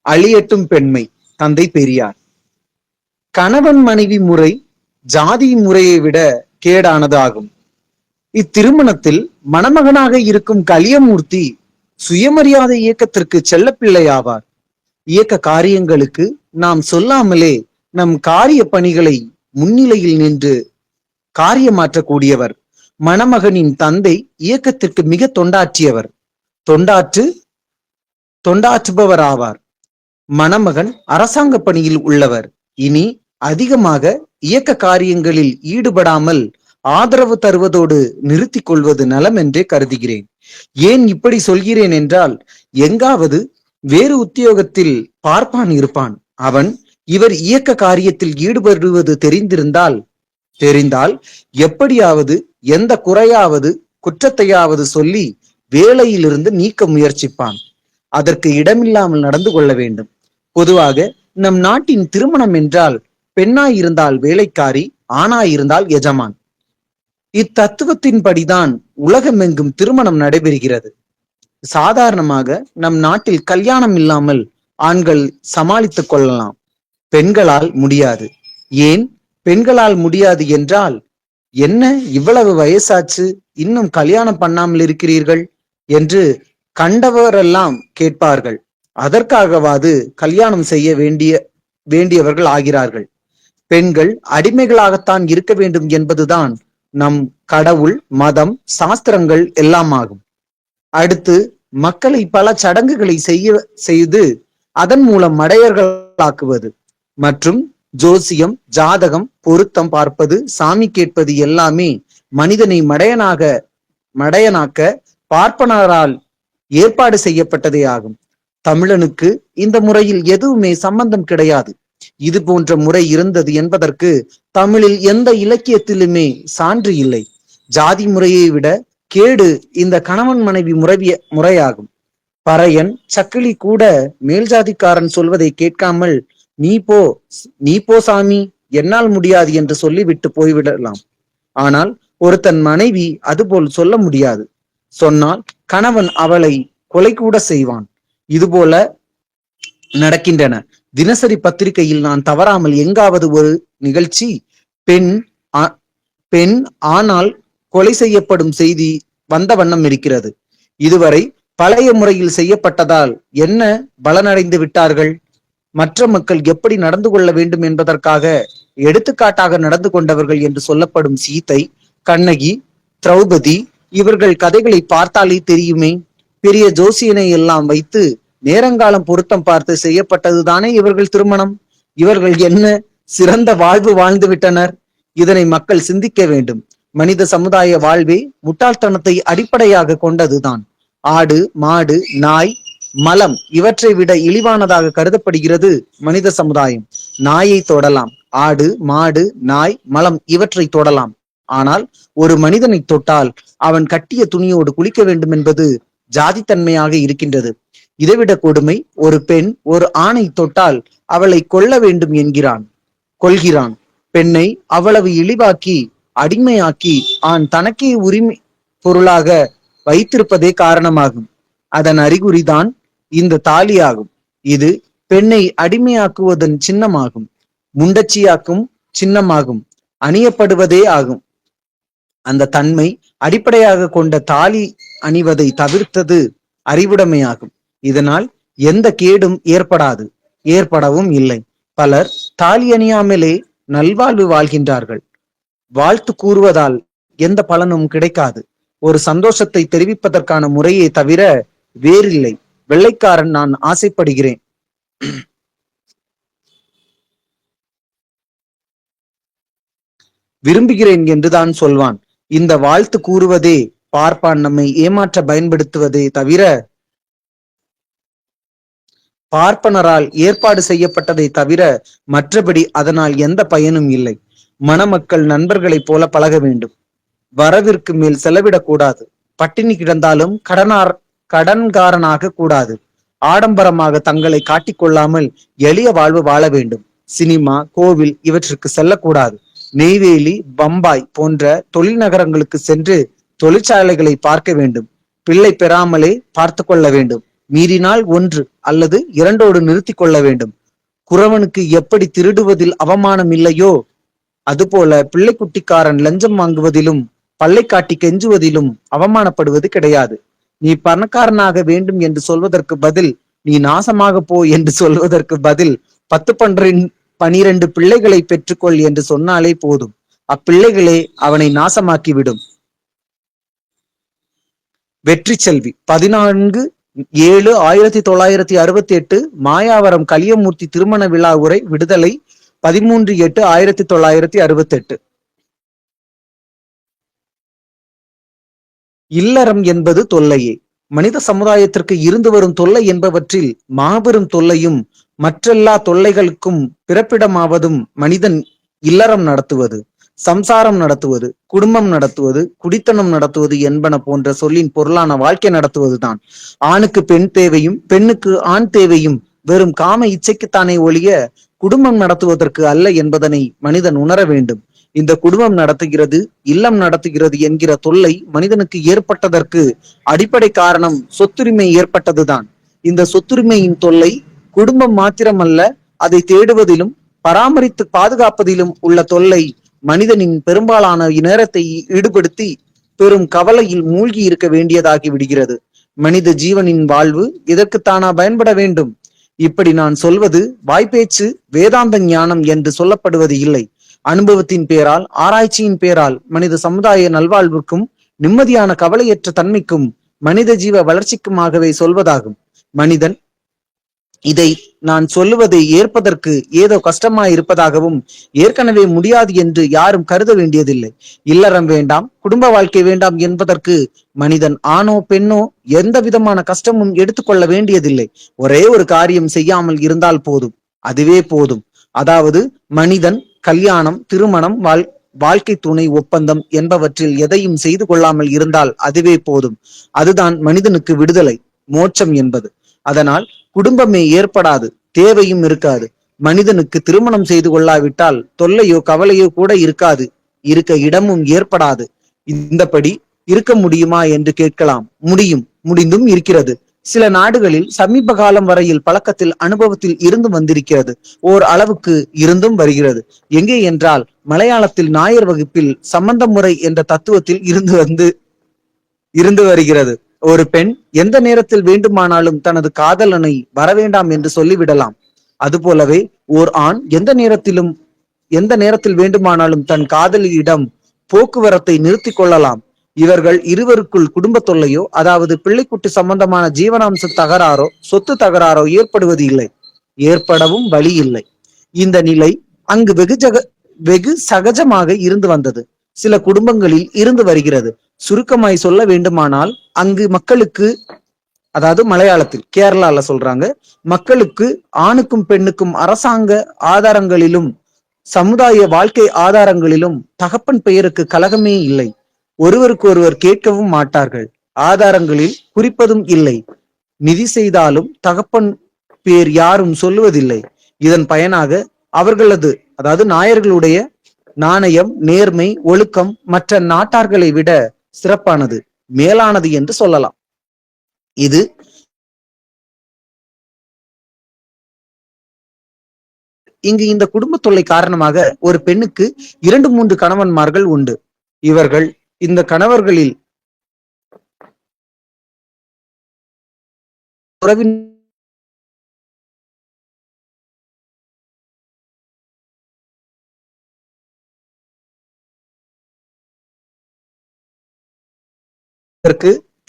அழியட்டும் பெண்மை. தந்தை பெரியார். கணவன் மனைவி முறை ஜாதி முறையை விட கேடானது ஆகும். இத்திருமணத்தில் மணமகனாக இருக்கும் கலியமூர்த்தி சுயமரியாதை இயக்கத்திற்கு செல்லப்பிள்ளை ஆவார். இயக்க காரியங்களுக்கு நாம் சொல்லாமலே நம் காரிய பணிகளை முன்னிலையில் நின்று காரியமாற்றக்கூடியவர். மணமகனின் தந்தை இயக்கத்திற்கு மிக தொண்டாற்றியவர், தொண்டாற்றுபவர் ஆவார். மணமகன் அரசாங்க பணியில் உள்ளவர். இனி அதிகமாக இயக்க காரியங்களில் ஈடுபடாமல் ஆதரவு தருவதோடு நிறுத்திக் கொள்வது நலம் என்றே கருதுகிறேன். ஏன் இப்படி சொல்கிறேன் என்றால், எங்காவது வேறு உத்தியோகத்தில் பார்ப்பான் இருப்பான். அவன் இவர் இயக்க காரியத்தில் ஈடுபடுவது தெரிந்தால் எப்படியாவது எந்த குறையாவது குற்றத்தையாவது சொல்லி வேலையிலிருந்து நீக்க முயற்சிப்பான். அதற்கு இடமில்லாமல் நடந்து கொள்ள வேண்டும். பொதுவாக நம் நாட்டின் திருமணம் என்றால் பெண்ணாயிருந்தால் வேலைக்காரி, ஆணாயிருந்தால் எஜமான். இத்தத்துவத்தின்படிதான் உலகமெங்கும் திருமணம் நடைபெறுகிறது. சாதாரணமாக நம் நாட்டில் கல்யாணம் இல்லாமல் ஆண்கள் சமாளித்துக் கொள்ளலாம், பெண்களால் முடியாது. ஏன் பெண்களால் முடியாது என்றால், என்ன இவ்வளவு வயசாச்சு இன்னும் கல்யாணம் பண்ணாமல் இருக்கிறீர்கள் என்று கண்டவரெல்லாம் கேட்பார்கள். அதற்காகவாது கல்யாணம் செய்ய வேண்டியவர்கள் ஆகிறார்கள். பெண்கள் அடிமைகளாகத்தான் இருக்க வேண்டும் என்பதுதான் நம் கடவுள், மதம், சாஸ்திரங்கள் எல்லாம் ஆகும். அடுத்து மக்களை பல சடங்குகளை செய்து அதன் மூலம் மடையர்களாக்குவது மற்றும் ஜோசியம், ஜாதகம், பொருத்தம் பார்ப்பது, சாமி கேட்பது எல்லாமே மனிதனை மடையனாக்க பார்ப்பனரால் ஏற்பாடு செய்யப்பட்டதே ஆகும். தமிழனுக்கு இந்த முறையில் எதுவுமே சம்பந்தம் கிடையாது. இது போன்ற முறை இருந்தது என்பதற்கு தமிழில் எந்த இலக்கியத்திலுமே சான்று இல்லை. ஜாதி முறையை விட கேடு இந்த கணவன் மனைவி முறையாகும். பறையன், சக்கிலி கூட மேல் ஜாதிக்காரன் சொல்வதை கேட்காமல் நீ போ சாமி, என்னால் முடியாது என்று சொல்லிவிட்டு போய்விடலாம். ஆனால் ஒருத்தன் மனைவி அதுபோல் சொல்ல முடியாது. சொன்னால் கணவன் அவளை கொலை கூட செய்வான். இதுபோல நடக்கின்றன. தினசரி பத்திரிகையில் நான் தவறாமல் எங்காவது ஒரு நிகழ்ச்சி பெண் ஆனால் கொலை செய்யப்படும் செய்தி வந்த வண்ணம் இருக்கிறது. இதுவரை பழைய முறையில் செய்யப்பட்டதால் என்ன பலனடைந்து விட்டார்கள்? மற்ற மக்கள் எப்படி நடந்து கொள்ள வேண்டும் என்பதற்காக எடுத்துக்காட்டாக நடந்து கொண்டவர்கள் என்று சொல்லப்படும் சீதை, கண்ணகி, திரௌபதி இவர்கள் கதைகளை பார்த்தாலே தெரியுமே. பெரிய ஜோசியனை எல்லாம் வைத்து நேரங்காலம் பொருத்தம் பார்த்து செய்யப்பட்டதுதானே இவர்கள் திருமணம். இவர்கள் என்ன சிறந்த வாழ்வு வாழ்ந்து விட்டனர். இதனை மக்கள் சிந்திக்க வேண்டும். மனித சமுதாய வாழ்வே முட்டாள்தனத்தை அடிப்படையாக கொண்டதுதான். ஆடு, மாடு, நாய், மலம் இவற்றை விட இழிவானதாக கருதப்படுகிறது மனித சமுதாயம். நாயை தொடலாம், ஆடு, மாடு, நாய், மலம் இவற்றை தொடலாம். ஆனால் ஒரு மனிதனை தொட்டால் அவன் கட்டிய துணியோடு குளிக்க வேண்டும் என்பது ஜாதித்தன்மையாக இருக்கின்றது. இதைவிட கொடுமை, ஒரு பெண் ஒரு ஆணை தொட்டால் அவளை கொல்ல வேண்டும் கொள்கிறான். பெண்ணை அவ்வளவு இழிவாக்கி அடிமையாக்கி ஆண் தனக்கே உரிமை பொருளாக வைத்திருப்பதே காரணமாகும். அதன் அறிகுறிதான் இந்த தாலியாகும். இது பெண்ணை அடிமையாக்குவதன் சின்னமாகும், முண்டச்சியாக்கும் சின்னமாகும், அணியப்படுவதே ஆகும். அந்த தன்மை அடிப்படையாக கொண்ட தாலி அணிவதை தவிர்த்தது அறிவுடைமையாகும். இதனால் எந்த கேடும் ஏற்படவும் இல்லை. பலர் தாலி அணியாமலே நல்வாழ்வு வாழ்கின்றார்கள். வாழ்த்து கூறுவதால் எந்த பலனும் கிடைக்காது. ஒரு சந்தோஷத்தை தெரிவிப்பதற்கான முறையே தவிர வேறில்லை. வெள்ளைக்காரன் நான் ஆசைப்படுகிறேன், விரும்புகிறேன் என்றுதான் சொல்வான். இந்த வாழ்த்து கூறுவதே பார்ப்பான் நம்மை ஏமாற்ற பயன்படுத்துவதே தவிர, பார்ப்பனரால் ஏற்பாடு செய்யப்பட்டதை தவிர மற்றபடி அதனால் எந்த பயனும் இல்லை. மணமக்கள் நண்பர்களைப் போல பழக வேண்டும். வரவிற்கு மேல் செலவிடக்கூடாது. பட்டினி கிடந்தாலும் கடன்காரனாக கூடாது. ஆடம்பரமாக தங்களை காட்டிக்கொள்ளாமல் எளிய வாழ்வு வாழ வேண்டும். சினிமா, கோவில் இவற்றிற்கு செல்லக்கூடாது. நெய்வேலி, பம்பாய் போன்ற தொழில் நகரங்களுக்கு சென்று தொழிற்சாலைகளை பார்க்க வேண்டும். பிள்ளை பெறாமலே பார்த்து கொள்ள வேண்டும். மீறினால் 1 அல்லது 2ஓடு நிறுத்தி கொள்ள வேண்டும். குறவனுக்கு எப்படி திருடுவதில் அவமானம் இல்லையோ அதுபோல பிள்ளைக்குட்டிக்காரன் லஞ்சம் வாங்குவதிலும் பல்லை காட்டி கெஞ்சுவதிலும் அவமானப்படுவது கிடையாது. நீ பணக்காரனாக வேண்டும் என்று சொல்வதற்கு பதில் நீ நாசமாக போ என்று சொல்வதற்கு பதில் 10-12 பிள்ளைகளை பெற்றுக்கொள் என்று சொன்னாலே போதும். அப்பிள்ளைகளே அவனை நாசமாக்கிவிடும். வெற்றி செல்வி 14/7/1968 மாயாவரம் கலியமூர்த்தி திருமண விழா உரை விடுதலை 13/8/1968. இல்லறம் என்பது தொல்லையே. மனித சமுதாயத்திற்கு இருந்து வரும் தொல்லை என்பவற்றில் மாபெரும் தொல்லையும் மற்றெல்லா தொல்லைகளுக்கும் பிறப்பிடமாவதும் மனிதன் இல்லறம் நடத்துவது, சம்சாரம் நடத்துவது, குடும்பம் நடத்துவது, குடித்தனம் நடத்துவது என்பன போன்ற சொல்லின் பொருளான வாழ்க்கை நடத்துவதுதான். ஆணுக்கு பெண் தேவையும் பெண்ணுக்கு ஆண் தேவையும் வெறும் காம இச்சைக்குத்தானே ஒழிய குடும்பம் நடத்துவதற்கு அல்ல என்பதனை மனிதன் உணர வேண்டும். இந்த குடும்பம் நடத்துகிறது, இல்லம் நடத்துகிறது என்கிற தொல்லை மனிதனுக்கு ஏற்பட்டதற்கு அடிப்படை காரணம் சொத்துரிமை ஏற்பட்டதுதான். இந்த சொத்துரிமையின் தொல்லை குடும்பம் மாத்திரமல்ல, அதை தேடுவதிலும் பராமரித்து பாதுகாப்பதிலும் உள்ள தொல்லை மனிதனின் பெரும்பாலான நேரத்தை ஈடுபடுத்தி பெரும் கவலையில் மூழ்கி இருக்க வேண்டியதாகி விடுகிறது. மனித ஜீவனின் வாழ்வு இதற்குத்தானா பயன்பட வேண்டும்? இப்படி நான் சொல்வது வாய்ப்பேச்சு வேதாந்த ஞானம் என்று சொல்லப்படுவது இல்லை. அனுபவத்தின் பேரால், ஆராய்ச்சியின் பேரால் மனித சமுதாய நல்வாழ்வுக்கும் நிம்மதியான கவலையற்ற தன்மைக்கும் மனித ஜீவ வளர்ச்சிக்குமாகவே சொல்வதாகும். மனிதன் இதை நான் சொல்லுவதை ஏற்பதற்கு ஏதோ கஷ்டமாய் இருப்பதாகவும் ஏற்கனவே முடியாது என்று யாரும் கருத வேண்டியதில்லை. இல்லறம் வேண்டாம், குடும்ப வாழ்க்கை வேண்டாம் என்பதற்கு மனிதன் ஆணோ பெண்ணோ எந்த விதமான கஷ்டமும் எடுத்துக்கொள்ள வேண்டியதில்லை. ஒரே ஒரு காரியம் செய்யாமல் இருந்தால் போதும், அதுவே போதும். அதாவது மனிதன் கல்யாணம், திருமணம், வாழ்க்கை துணை ஒப்பந்தம் என்பவற்றில் எதையும் செய்து கொள்ளாமல் இருந்தால் அதுவே போதும். அதுதான் மனிதனுக்கு விடுதலை, மோட்சம் என்பது. அதனால் குடும்பமே ஏற்படாது, தேவையும் இருக்காது. மனிதனுக்கு திருமணம் செய்து கொள்ளாவிட்டால் தொல்லையோ கவலையோ கூட இருக்காது, இருக்க இடமும் ஏற்படாது. இந்தபடி இருக்க முடியுமா என்று கேட்கலாம். முடியும், முடிந்தும் இருக்கிறது. சில நாடுகளில் சமீப காலம் வரையில் பழக்கத்தில் அனுபவத்தில் இருந்து வந்திருக்கிறது, ஓர் அளவுக்கு இருந்தும் வருகிறது. எங்கே என்றால் மலையாளத்தில் நாயர் வகுப்பில் சம்பந்த முறை என்ற தத்துவத்தில் இருந்து வருகிறது. ஒரு பெண் எந்த நேரத்தில் வேண்டுமானாலும் தனது காதலனை வரவேண்டாம் என்று சொல்லிவிடலாம். அதுபோலவே ஓர் ஆண் எந்த நேரத்தில் வேண்டுமானாலும் தன் காதலியிடம் போக்குவரத்தை நிறுத்தி கொள்ளலாம். இவர்கள் இருவருக்குள் குடும்ப தொல்லையோ, அதாவது பிள்ளைக்குட்டி சம்பந்தமான ஜீவனாம்ச தகராறோ, சொத்து தகராறோ ஏற்படுவது இல்லை, ஏற்படவும் வழி இல்லை. இந்த நிலை அங்கு வெகு சகஜமாக இருந்து வந்தது, சில குடும்பங்களில் இருந்து வருகிறது. சுருக்கமாய் சொல்ல வேண்டுமானால் அங்கு மக்களுக்கு, அதாவது மலையாளத்தில் கேரளால சொல்றாங்க, மக்களுக்கு ஆணுக்கும் பெண்ணுக்கும் அரசாங்க ஆதாரங்களிலும் சமுதாய வாழ்க்கை ஆதாரங்களிலும் தகப்பன் பெயருக்கு கலகமே இல்லை. ஒருவருக்கு ஒருவர் கேட்கவும் மாட்டார்கள், ஆதாரங்களில் குறிப்பதும் இல்லை. நிதி செய்தாலும் தகப்பன் பேர் யாரும் சொல்லுவதில்லை. இதன் பயனாக அவர்களது, அதாவது நாயர்களுடைய நாணயம், நேர்மை, ஒழுக்கம் மற்ற நாட்டார்களை விட சிறப்பானது, மேலானது என்று சொல்லலாம். இது இங்கு இந்த குடும்ப தொல்லை காரணமாக ஒரு பெண்ணுக்கு 2-3 கணவன்மார்கள் உண்டு. இவர்கள் இந்த கணவர்களில் உறவின்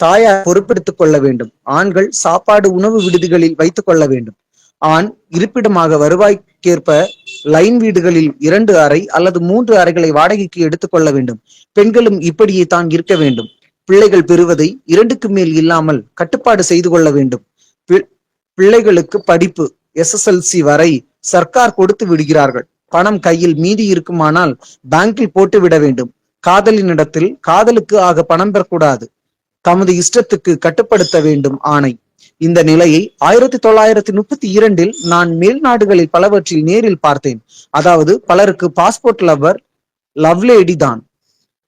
தாயார் பொறுப்பெடுத்துக் கொள்ள வேண்டும். ஆண்கள் சாப்பாடு உணவு விடுதிகளில் வைத்துக் கொள்ள வேண்டும். ஆண் இருப்பிடமாக வருவாய்க்கேற்ப லைன் வீடுகளில் 2 அறை அல்லது 3 அறைகளை வாடகைக்கு எடுத்துக்கொள்ள வேண்டும். பெண்களும் இப்படியே தான் இருக்க வேண்டும். பிள்ளைகள் பெறுவதை 2க்கு மேல் இல்லாமல் கட்டுப்பாடு செய்து கொள்ள வேண்டும். பிள்ளைகளுக்கு படிப்பு SSLC வரை சர்க்கார் கொடுத்து விடுகிறார்கள். பணம் கையில் மீதி இருக்குமானால் பேங்கில் போட்டு விட வேண்டும். காதலினிடத்தில் காதலுக்கு ஆக பணம் பெறக்கூடாது. தமது இஷ்டத்துக்கு கட்டுப்படுத்த வேண்டும் ஆணை. இந்த நிலையை 1932 நான் மேல் நாடுகளில் பலவற்றில் நேரில் பார்த்தேன். அதாவது பலருக்கு பாஸ்போர்ட் லவ் லேடி தான்.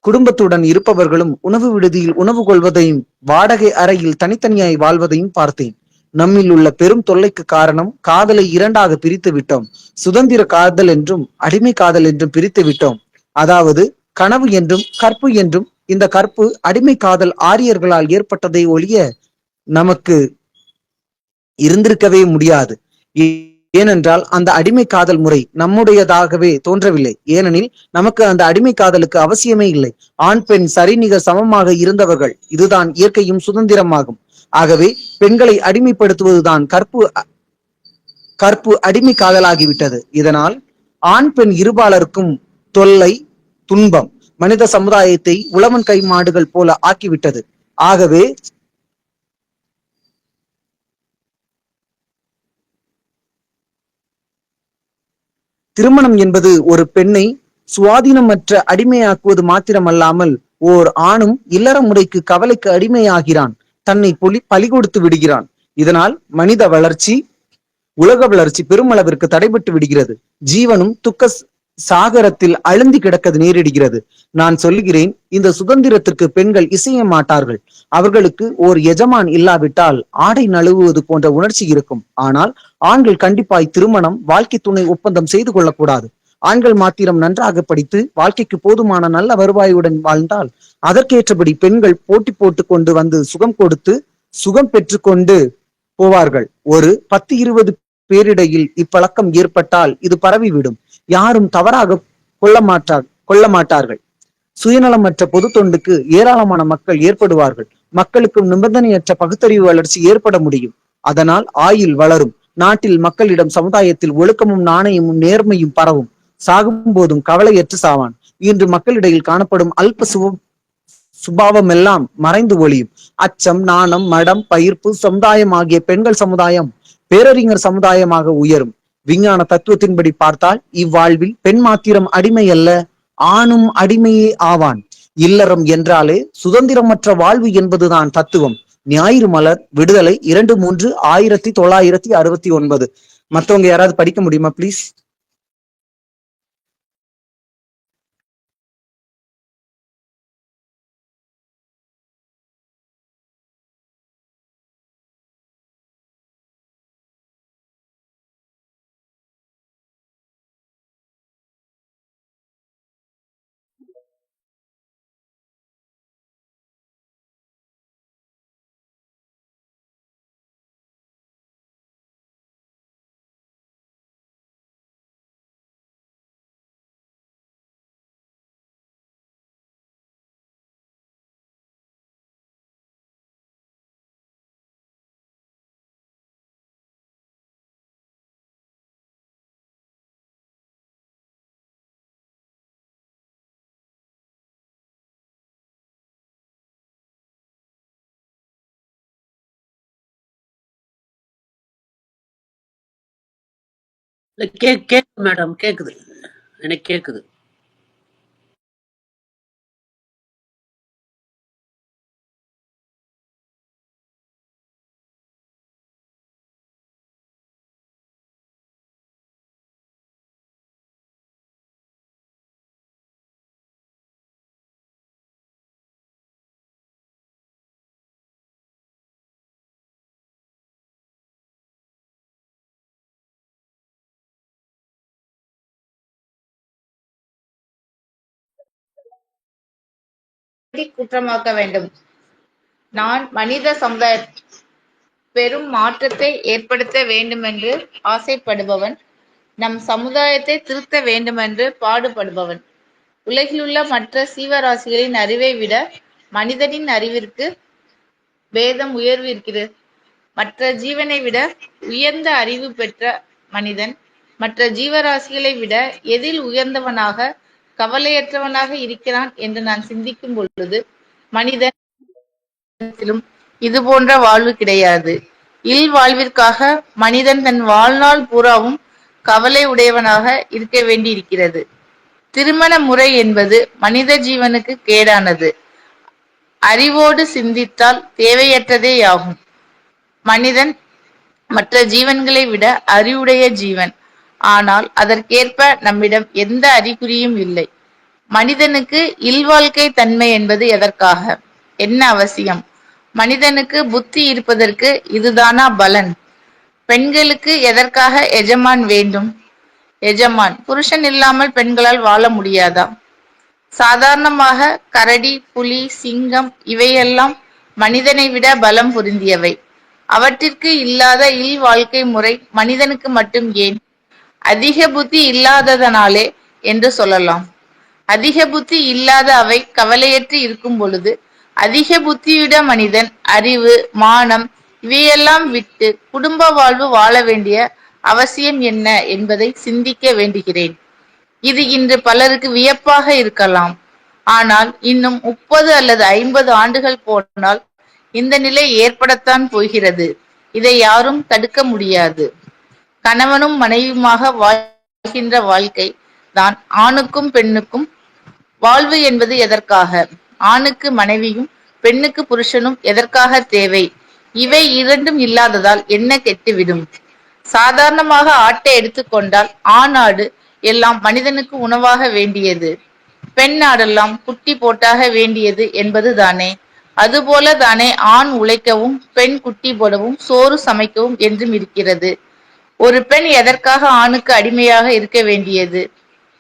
குடும்பத்துடன் இருப்பவர்களும் உணவு விடுதியில் உணவு கொள்வதையும் வாடகை அறையில் தனித்தனியாய் வாழ்வதையும் பார்த்தேன். நம்மில் உள்ள பெரும் தொல்லைக்கு காரணம் காதலை இரண்டாக பிரித்து விட்டோம். சுதந்திர காதல் என்றும் அடிமை காதல் என்றும் பிரித்து விட்டோம். அதாவது கனவு என்றும் கற்பு என்றும். இந்த கற்பு அடிமை காதல் ஆரியர்களால் ஏற்பட்டதை ஒழிய நமக்கு இருந்திருக்கவே முடியாது. ஏனென்றால் அந்த அடிமை காதல் முறை நம்முடையதாகவே தோன்றவில்லை. ஏனெனில் நமக்கு அந்த அடிமை காதலுக்கு அவசியமே இல்லை. ஆண் பெண் சரிநிகர் சமமாக இருந்தவர்கள். இதுதான் இயற்கையும் சுதந்திரமாகும். ஆகவே பெண்களை அடிமைப்படுத்துவதுதான் கற்பு அடிமை காதலாகிவிட்டது. இதனால் ஆண் பெண் இருபாலருக்கும் தொல்லை, துன்பம் மனித சமுதாயத்தை உழவன் கை மாடுகள் போல ஆக்கிவிட்டது. ஆகவே திருமணம் என்பது ஒரு பெண்ணை சுவாதீனமற்ற அடிமையாக்குவது மாத்திரமல்லாமல் ஓர் ஆணும் இல்லற முறைக்கு கவலைக்கு அடிமையாகிறான். தன்னை பலி கொடுத்து விடுகிறான். இதனால் மனித வளர்ச்சி, உலக வளர்ச்சி பெருமளவிற்கு தடைபட்டு விடுகிறது. ஜீவனும் துக்க சாகரத்தில் அழுந்தி கிடக்க நேரிடுகிறது. நான் சொல்லுகிறேன், இந்த சுதந்திரத்திற்கு பெண்கள் இசைய மாட்டார்கள். அவர்களுக்கு ஓர் எஜமான் இல்லாவிட்டால் ஆடை நழுவுவது போன்ற உணர்ச்சி இருக்கும். ஆனால் ஆண்கள் கண்டிப்பாய் திருமணம், வாழ்க்கை துணை ஒப்பந்தம் செய்து கொள்ளக்கூடாது. ஆண்கள் மாத்திரம் நன்றாக படித்து வாழ்க்கைக்கு போதுமான நல்ல வருவாயுடன் வாழ்ந்தால் அதற்கேற்றபடி பெண்கள் போட்டி போட்டு கொண்டு வந்து சுகம் கொடுத்து சுகம் பெற்றுக்கொண்டு போவார்கள். ஒரு 10-20 பேரிடையில் இப்பழக்கம் ஏற்பட்டால் இது பரவிவிடும். யாரும் தவறாக கொள்ள மாட்டார்கள். சுயநலமற்ற பொது தொண்டுக்கு ஏராளமான மக்கள் ஏற்படுவார்கள். மக்களுக்கு நிபந்தனையற்ற பகுத்தறிவு வளர்ச்சி ஏற்பட முடியும். அதனால் ஆயுள் வளரும். நாட்டில் மக்களிடம் சமுதாயத்தில் ஒழுக்கமும் நாணயமும் நேர்மையும் பரவும். சாகும் போதும் கவலையற்று சாவான். இன்று மக்களிடையில் காணப்படும் அல்ப சுபாவம் எல்லாம் மறைந்து ஒளியும். அச்சம், நாணம், மடம், பயிர்ப்பு சமுதாயம் ஆகிய பெண்கள் சமுதாயம் பேரறிஞர் சமுதாயமாக உயரும். விஞ்ஞான தத்துவத்தின்படி பார்த்தால் இவ்வாழ்வில் பெண் மாத்திரம் அடிமை அல்ல, ஆணும் அடிமையே ஆவான். இல்லறம் என்றாலே சுதந்திரமற்ற வாழ்வு என்பதுதான் தத்துவம். ஞாயிறு மலர், விடுதலை 2/3/1969. மத்தவங்க யாராவது படிக்க முடியுமா பிளீஸ்? கேக்குது மேடம், கேக்குது. எனக்கு கேக்குது. குற்றமாக்க வேண்டும். நான் மனித சமுதாய பெரும் மாற்றத்தை ஏற்படுத்த வேண்டுமென்று ஆசைப்படுபவன். நம் சமுதாயத்தை திருத்த வேண்டுமென்று பாடுபடுபவன். உலகிலுள்ள மற்ற சீவராசிகளின் அறிவை விட மனிதனின் அறிவிற்கு பேதம் உயர்வு இருக்கிறது. மற்ற ஜீவனை விட உயர்ந்த அறிவு பெற்ற மனிதன் மற்ற ஜீவராசிகளை விட எதில் உயர்ந்தவனாக, கவலையற்றவனாக இருக்கிறான் என்று நான் சிந்திக்கும் பொழுது, மனிதனிலும் இது போன்ற வாழ்வு கிடையாது. இல்வாழ்விற்காக மனிதன் தன் வாழ்நாள் பூராவும் கவலை உடையவனாக இருக்க வேண்டியிருக்கிறது. திருமண முறை என்பது மனித ஜீவனுக்கு கேடானது. அறிவோடு சிந்தித்தால் தேவையற்றதேயாகும். மனிதன் மற்ற ஜீவன்களை விட அறிவுடைய ஜீவன். ஆனால் அதற்கேற்ப நம்மிடம் எந்த அறிகுறியும் இல்லை. மனிதனுக்கு இல்வாழ்க்கை தன்மை என்பது எதற்காக? என்ன அவசியம்? மனிதனுக்கு புத்தி இருப்பதற்கு இதுதானா பலன்? பெண்களுக்கு எதற்காக எஜமான் வேண்டும்? எஜமான் புருஷன் இல்லாமல் பெண்களால் வாழ முடியாதா? சாதாரணமாக கரடி, புலி, சிங்கம் இவையெல்லாம் மனிதனை விட பலம் பொருந்தியவை. அவற்றிற்கு இல்லாத இல் வாழ்க்கை முறை மனிதனுக்கு மட்டும் ஏன்? அதிக புத்தி இல்லாததனாலே என்று சொல்லலாம். அதிக புத்தி இல்லாத அவை கவலையற்று இருக்கும் பொழுது அதிக புத்தியுட மனிதன் அறிவு, மானம் இவையெல்லாம் விட்டு குடும்ப வாழ்வு வாழ வேண்டிய அவசியம் என்ன என்பதை சிந்திக்க வேண்டுகிறேன். இது இன்று பலருக்கு வியப்பாக இருக்கலாம். ஆனால் இன்னும் 30 அல்லது 50 ஆண்டுகள் போனால் இந்த நிலை ஏற்படத்தான் போகிறது. இதை யாரும் தடுக்க முடியாது. கணவனும் மனைவியுமாக வாழ்கின்ற வாழ்க்கை தான் ஆணுக்கும் பெண்ணுக்கும். வாழ்வு என்பது எதற்காக? ஆணுக்கு மனைவியும் பெண்ணுக்கு புருஷனும் எதற்காக தேவை? இவை இரண்டும் இல்லாததால் என்ன கெட்டுவிடும்? சாதாரணமாக ஆட்டை எடுத்துக்கொண்டால் ஆண் ஆடு எல்லாம் மனிதனுக்கு உணவாக வேண்டியது, பெண் ஆடெல்லாம் குட்டி போட்டாக வேண்டியது என்பது தானே. அதுபோல தானே ஆண் உழைக்கவும் பெண் குட்டி போடவும் சோறு சமைக்கவும் என்றும் இருக்கிறது. ஒரு பெண் எதற்காக ஆணுக்கு அடிமையாக இருக்க வேண்டியது?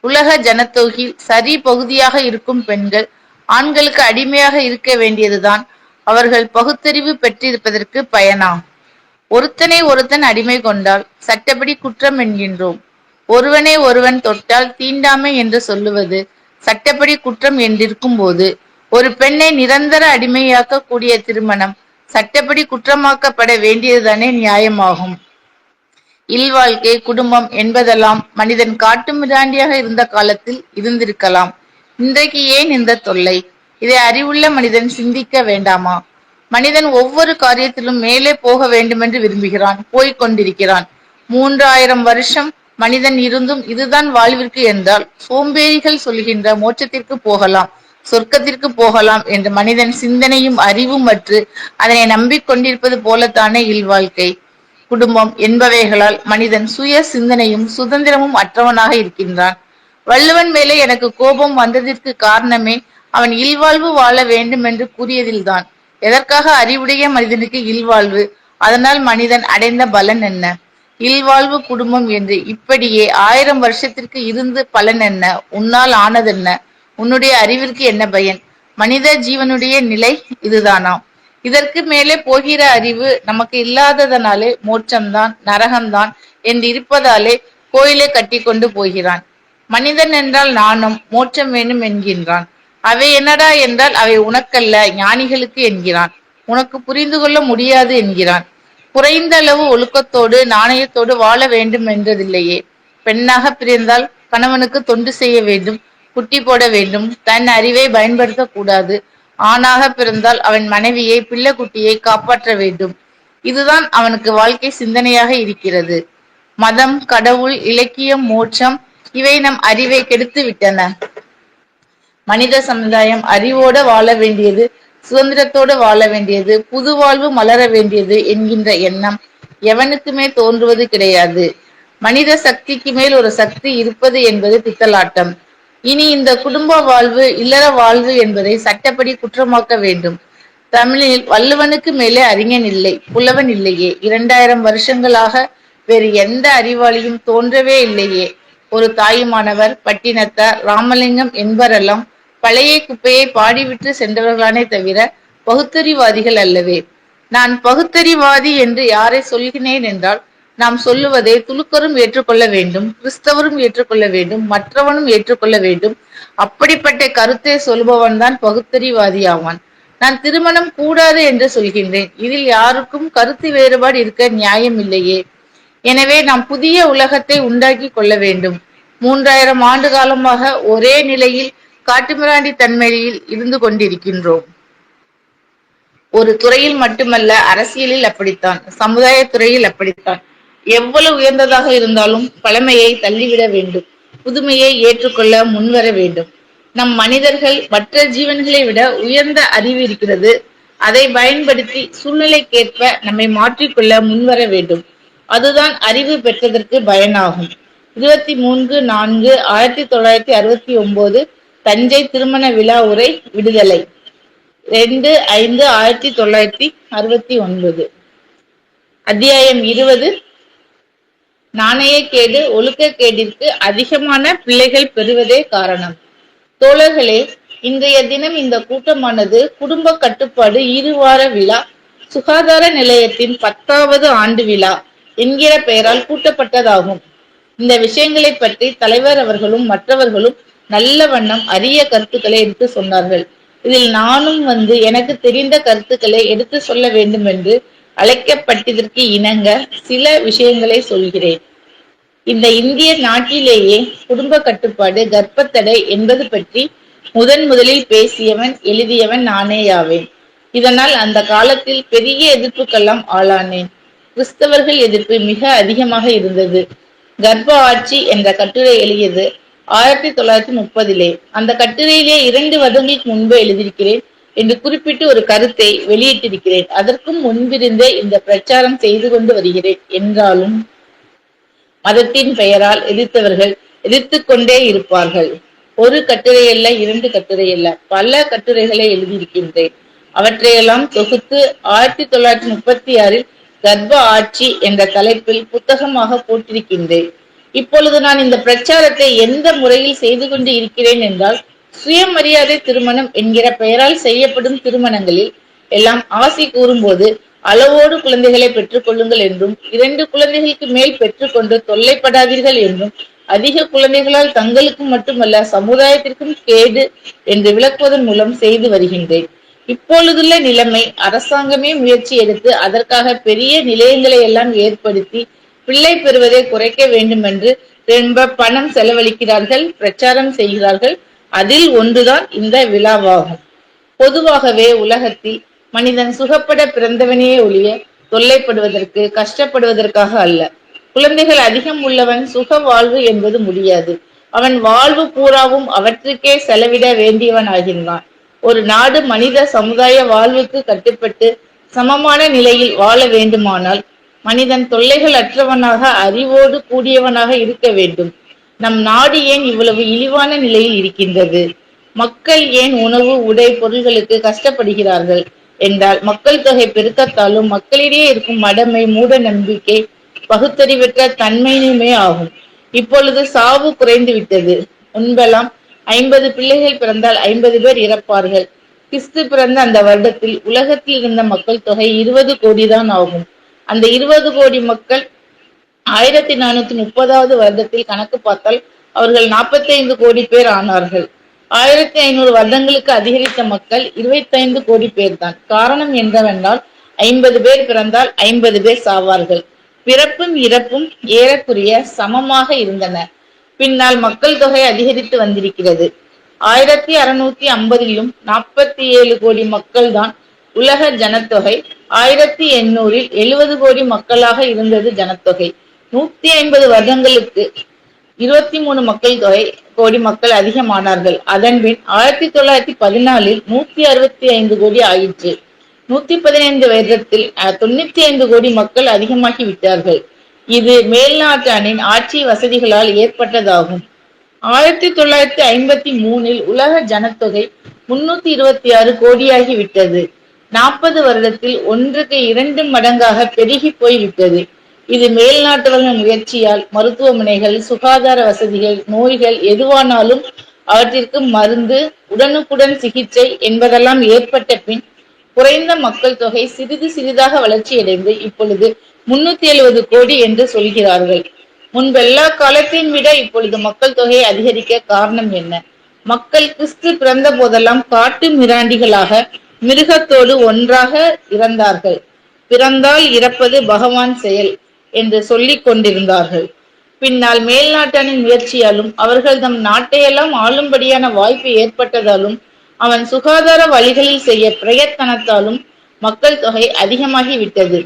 உலக ஜனத்தொகையில் சரி பகுதியாக இருக்கும் பெண்கள் ஆண்களுக்கு அடிமையாக இருக்க வேண்டியதுதான் அவர்கள் பகுத்தறிவு பெற்றிருப்பதற்கு பயனா? ஒருத்தனை ஒருத்தன் அடிமை கொண்டால் சட்டப்படி குற்றம் என்கின்றோம். ஒருவனை ஒருவன் தொட்டால் தீண்டாமை என்று சொல்லுவது சட்டப்படி குற்றம் என்றிருக்கும் போது ஒரு பெண்ணை நிரந்தர அடிமையாக்க கூடிய திருமணம் சட்டப்படி குற்றமாக்கப்பட வேண்டியதுதானே நியாயமாகும். இல்வாழ்க்கை, குடும்பம் என்பதெல்லாம் மனிதன் காட்டு மிராண்டியாக இருந்த காலத்தில் இருந்திருக்கலாம். இன்றைக்கு ஏன் இந்த தொல்லை? இதை அறிவுள்ள மனிதன் சிந்திக்க வேண்டாமா? மனிதன் ஒவ்வொரு காரியத்திலும் மேலே போக வேண்டுமென்று விரும்புகிறான், போய்கொண்டிருக்கிறான். 3000 வருஷம் மனிதன் இருந்தும் இதுதான் வாழ்விற்கு என்றால் சோம்பேறிகள் சொல்கின்ற மோட்சத்திற்கு போகலாம், சொர்க்கத்திற்கு போகலாம் என்று மனிதன் சிந்தனையும் அறிவும் அற்று அதனை நம்பிக்கொண்டிருப்பது போலத்தானே இல்வாழ்க்கை, குடும்பம் என்பவைகளால் மனிதன் சுய சிந்தனையும் சுதந்திரமும் அற்றவனாக இருக்கின்றான். வள்ளுவன் மேலே எனக்கு கோபம் வந்ததற்கு காரணமே அவன் இல்வாழ்வு வாழ வேண்டும் என்று கூறியதில்தான். எதற்காக அறிவுடைய மனிதனுக்கு இல்வாழ்வு? அதனால் மனிதன் அடைந்த பலன் என்ன? இல்வாழ்வு, குடும்பம் என்று இப்படியே 1000 வருஷத்திற்கு இருந்து பலன் என்ன? உன்னால் ஆனதென்ன? உன்னுடைய அறிவிற்கு என்ன பயன்? மனித ஜீவனுடைய நிலை இதுதானா? இதற்கு மேலே போகிற அறிவு நமக்கு இல்லாததனாலே மோட்சம்தான் நரகம்தான் என்று இருப்பதாலே கோயிலை கட்டி கொண்டு போகிறான். மனிதன் என்றால் நாணம், மோட்சம் வேண்டும் என்கின்றான். அவை என்னடா என்றால் அவை உனக்கல்ல ஞானிகளுக்கு என்கிறான். உனக்கு புரிந்து கொள்ள முடியாது என்கிறான். குறைந்த அளவு ஒழுக்கத்தோடு நாணயத்தோடு வாழ வேண்டும் என்றதில்லையே. பெண்ணாக பிறந்தால் கணவனுக்கு தொண்டு செய்ய வேண்டும், குட்டி போட வேண்டும், தன் அறிவை பயன்படுத்தக் கூடாது. ஆணாக பிறந்தால் அவன் மனைவியை, பிள்ளை குட்டியை காப்பாற்ற வேண்டும். இதுதான் அவனுக்கு வாழ்க்கை சிந்தனையாக இருக்கிறது. மதம், கடவுள், இலக்கியம், மோட்சம் இவை நம் அறிவை கெடுத்து விட்டன. மனித சமுதாயம் அறிவோடு வாழ வேண்டியது, சுதந்திரத்தோடு வாழ வேண்டியது, புது வாழ்வு மலர வேண்டியது என்கின்ற எண்ணம் எவனுக்குமே தோன்றுவது கிடையாது. மனித சக்திக்கு மேல் ஒரு சக்தி இருப்பது என்பது பித்தலாட்டம். இனி இந்த குடும்ப வாழ்வு, இல்லற வாழ்வு என்பதை சட்டப்படி குற்றமாக்க வேண்டும். தமிழில் வள்ளுவனுக்கு மேலே அறிஞன் இல்லை, புலவன் இல்லையே. 2000 வருஷங்களாக வேறு எந்த அறிவாளியும் தோன்றவே இல்லையே. ஒரு தாயுமானவர், பட்டினத்தார், ராமலிங்கம் என்பவரெல்லாம் பழைய குப்பையை பாடிவிட்டு சென்றவர்களானே தவிர பகுத்தறிவாதிகள் அல்லவே. நான் பகுத்தறிவாதி என்று யாரை சொல்கிறேன் என்றால், நாம் சொல்லுவதை துலுக்கரும் ஏற்றுக்கொள்ள வேண்டும், கிறிஸ்தவரும் ஏற்றுக்கொள்ள வேண்டும், மற்றவனும் ஏற்றுக்கொள்ள வேண்டும். அப்படிப்பட்ட கருத்தை சொல்பவன் தான் பகுத்தறிவாதி ஆவான். நான் திருமணம் கூடாது என்று சொல்கின்றேன். இதில் யாருக்கும் கருத்து வேறுபாடு இருக்க நியாயம் இல்லையே. எனவே நாம் புதிய உலகத்தை உண்டாக்கி கொள்ள வேண்டும். 3000 ஆண்டு காலமாக ஒரே நிலையில் காட்டுமிராண்டி தன்மையில் இருந்து கொண்டிருக்கின்றோம். ஒரு துறையில் மட்டுமல்ல, அரசியலில் அப்படித்தான், சமுதாய துறையில் அப்படித்தான். எவ்வளவு உயர்ந்ததாக இருந்தாலும் பழமையை தள்ளிவிட வேண்டும், புதுமையை ஏற்றுக்கொள்ள முன்வர வேண்டும். நம் மனிதர்கள் மற்ற ஜீவன்களை விட உயர்ந்த அறிவு இருக்கிறது. அதை பயன்படுத்தி சூழ்நிலைக்கேற்ப நம்மை மாற்றிக்கொள்ள முன்வர வேண்டும். அதுதான் அறிவு பெற்றதற்கு பயனாகும். 23/4/1969 தஞ்சை திருமண விழா உரை. விடுதலை. 2/5/1969. அத்தியாயம் 20. நாணயக்கேடு ஒழுக்கக்கேடிற்கு அதிகமான பிள்ளைகள் பெறுவதே காரணம். தோழர்களே, இன்றைய தினம் இந்த கூட்டமானது குடும்ப கட்டுப்பாடு இருவார விழா சுகாதார நிலையத்தின் 10வது ஆண்டு விழா என்கிற பெயரால் கூட்டப்பட்டதாகும். இந்த விஷயங்களை பற்றி தலைவர் அவர்களும் மற்றவர்களும் நல்ல வண்ணம் அரிய கருத்துக்களை எடுத்து சொன்னார்கள். இதில் நானும் வந்து எனக்கு தெரிந்த கருத்துக்களை எடுத்து சொல்ல வேண்டும் என்று அழைக்கப்பட்டதற்கு இணங்க சில விஷயங்களை சொல்கிறேன். இந்த இந்திய நாட்டிலேயே குடும்ப கட்டுப்பாடு கர்ப்பத்தடை என்பது பற்றி முதலில் பேசியவன் எழுதியவன் நானேயாவேன். இதனால் அந்த காலத்தில் பெரிய எதிர்ப்புக்கெல்லாம் ஆளானேன். கிறிஸ்தவர்கள் எதிர்ப்பு மிக அதிகமாக இருந்தது. கர்ப்ப ஆட்சி என்ற கட்டுரை எழுதியது 1930. அந்த கட்டுரையிலே 2 வருடங்களுக்கு முன்பு எழுதியிருக்கிறேன் என்று குறிப்பிட்டு ஒரு கருத்தை வெளியிட்டிருக்கிறேன். அதற்கும் முன்பிருந்தே இந்த பிரச்சாரம் செய்து கொண்டு வருகிறேன். என்றாலும் மதத்தின் பெயரால் எதிர்த்தவர்கள் எதிர்த்துக் கொண்டே இருப்பார்கள். ஒரு கட்டுரை அல்ல, 2 கட்டுரை அல்ல, பல கட்டுரைகளை எழுதியிருக்கின்றேன். அவற்றையெல்லாம் தொகுத்து 1936 கர்ப்ப ஆட்சி என்ற தலைப்பில் புத்தகமாக போட்டிருக்கின்றேன். இப்பொழுது நான் இந்த பிரச்சாரத்தை எந்த முறையில் செய்து கொண்டு இருக்கிறேன் என்றால், சுயமரியாதை திருமணம் என்கிற பெயரால் செய்யப்படும் திருமணங்களில் எல்லாம் ஆசி கூறும்போது அளவோடு குழந்தைகளை பெற்றுக் கொள்ளுங்கள் என்றும், 2 குழந்தைகளுக்கு மேல் பெற்றுக்கொண்டு தொல்லைப்படாதீர்கள் என்றும், அதிக குழந்தைகளால் தங்களுக்கு மட்டுமல்ல சமுதாயத்திற்கும் கேடு என்று விளக்குவதன் மூலம் செய்து வருகின்றேன். இப்பொழுதுள்ள நிலைமை, அரசாங்கமே முயற்சி எடுத்து அதற்காக பெரிய நிலையங்களை எல்லாம் ஏற்படுத்தி பிள்ளை பெறுவதை குறைக்க வேண்டும் என்று ரொம்ப பணம் செலவழிக்கிறார்கள், பிரச்சாரம் செய்கிறார்கள். அதில் ஒன்றுதான் இந்த விழாவாகும். பொதுவாகவே உலகத்தில் மனிதன் சுகப்பட பிறந்தவனே ஒழிய தொல்லைப்படுவதற்கு கஷ்டப்படுவதற்காக அல்ல. குழந்தைகள் அதிகம் உள்ளவன் சுக வாழ்வு என்பது முடியாது. அவன் வாழ்வு பூராவும் அவற்றுக்கே செலவிட வேண்டியவன் ஆகின்றான். ஒரு நாடு மனித சமுதாய வாழ்வுக்கு கட்டுப்பட்டு சமமான நிலையில் வாழ வேண்டுமானால் மனிதன் தொல்லைகள் அற்றவனாக அறிவோடு கூடியவனாக இருக்க வேண்டும். நம் நாடு ஏன் இவ்வளவு இழிவான நிலையில் இருக்கின்றது? மக்கள் ஏன் உணவு உடை பொருள்களுக்கு கஷ்டப்படுகிறார்கள் என்றால், மக்கள் தொகை பெருக்கத்தாலும் மக்களிடையே இருக்கும் மடமை, மூட நம்பிக்கை, பகுத்தறிவற்ற தன்மையுமே ஆகும். இப்பொழுது சாவு குறைந்து விட்டது. முன்பெல்லாம் 50 பிள்ளைகள் பிறந்தால் 50 பேர் இறப்பார்கள். கிறிஸ்து பிறந்த அந்த வருடத்தில் உலகத்தில் இருந்த மக்கள் தொகை 20 கோடி தான் ஆகும். அந்த 20 கோடி மக்கள் 1430வது வருடத்தில் கணக்கு பார்த்தால் அவர்கள் 45 கோடி பேர் ஆனார்கள். 1500 வருடங்களுக்கு அதிகரித்த மக்கள் 25 கோடி பேர் தான். காரணம் என்னவென்றால், 50 பேர் பிறந்தால் 50 பேர் சாவார்கள். பிறப்பும் இறப்பும் ஏறக்குறைய சமமாக இருந்தன. பின்னால் மக்கள் தொகை அதிகரித்து வந்திருக்கிறது. 1650லும் 47 கோடி மக்கள் தான் உலக ஜனத்தொகை. 1800 70 கோடி மக்களாக இருந்தது ஜனத்தொகை. 150 வருடங்களுக்கு 23 கோடி மக்கள் அதிகமானார்கள். அதன்பின் 1914 165 கோடி ஆயிற்று. 115 வருடத்தில் 95 கோடி மக்கள் அதிகமாகி விட்டார்கள். இது மேல்நாட்டானின் ஆட்சி வசதிகளால் ஏற்பட்டதாகும். 1953 உலக ஜனத்தொகை 326 கோடியாகி விட்டது. 40 வருடத்தில் 1க்கு 2 மடங்காக பெருகி போய்விட்டது. இது மேல்நாட்டவர்கள் முயற்சியால் மருத்துவமனைகள், சுகாதார வசதிகள், நோய்கள் எதுவானாலும் அவற்றிற்கு மருந்து, உடனுக்குடன் சிகிச்சை என்பதெல்லாம் ஏற்பட்ட பின் குறைந்த மக்கள் தொகை சிறிது சிறிதாக வளர்ச்சியடைந்து இப்பொழுது 370 கோடி என்று சொல்கிறார்கள். முன்பெல்லா காலத்தையும் விட இப்பொழுது மக்கள் தொகை அதிகரிக்க காரணம் என்ன? மக்கள் கிறிஸ்து பிறந்த போதெல்லாம் காட்டு மிராண்டிகளாக மிருகத்தோடு ஒன்றாக இறந்தார்கள். பிறந்தால் இறப்பது பகவான் செயல் என்று சொல்லிக் கொண்டிருந்தார்கள். பின்னால் மேல்நாட்டானின் முயற்சியாலும் அவர்கள் தம் நாட்டையெல்லாம் ஆளும்படியான வாய்ப்பு ஏற்பட்டதாலும் அவன் சுகாதார வழிகளில் செய்ய பிரயத்தனத்தாலும் மக்கள் தொகை அதிகமாகி விட்டது.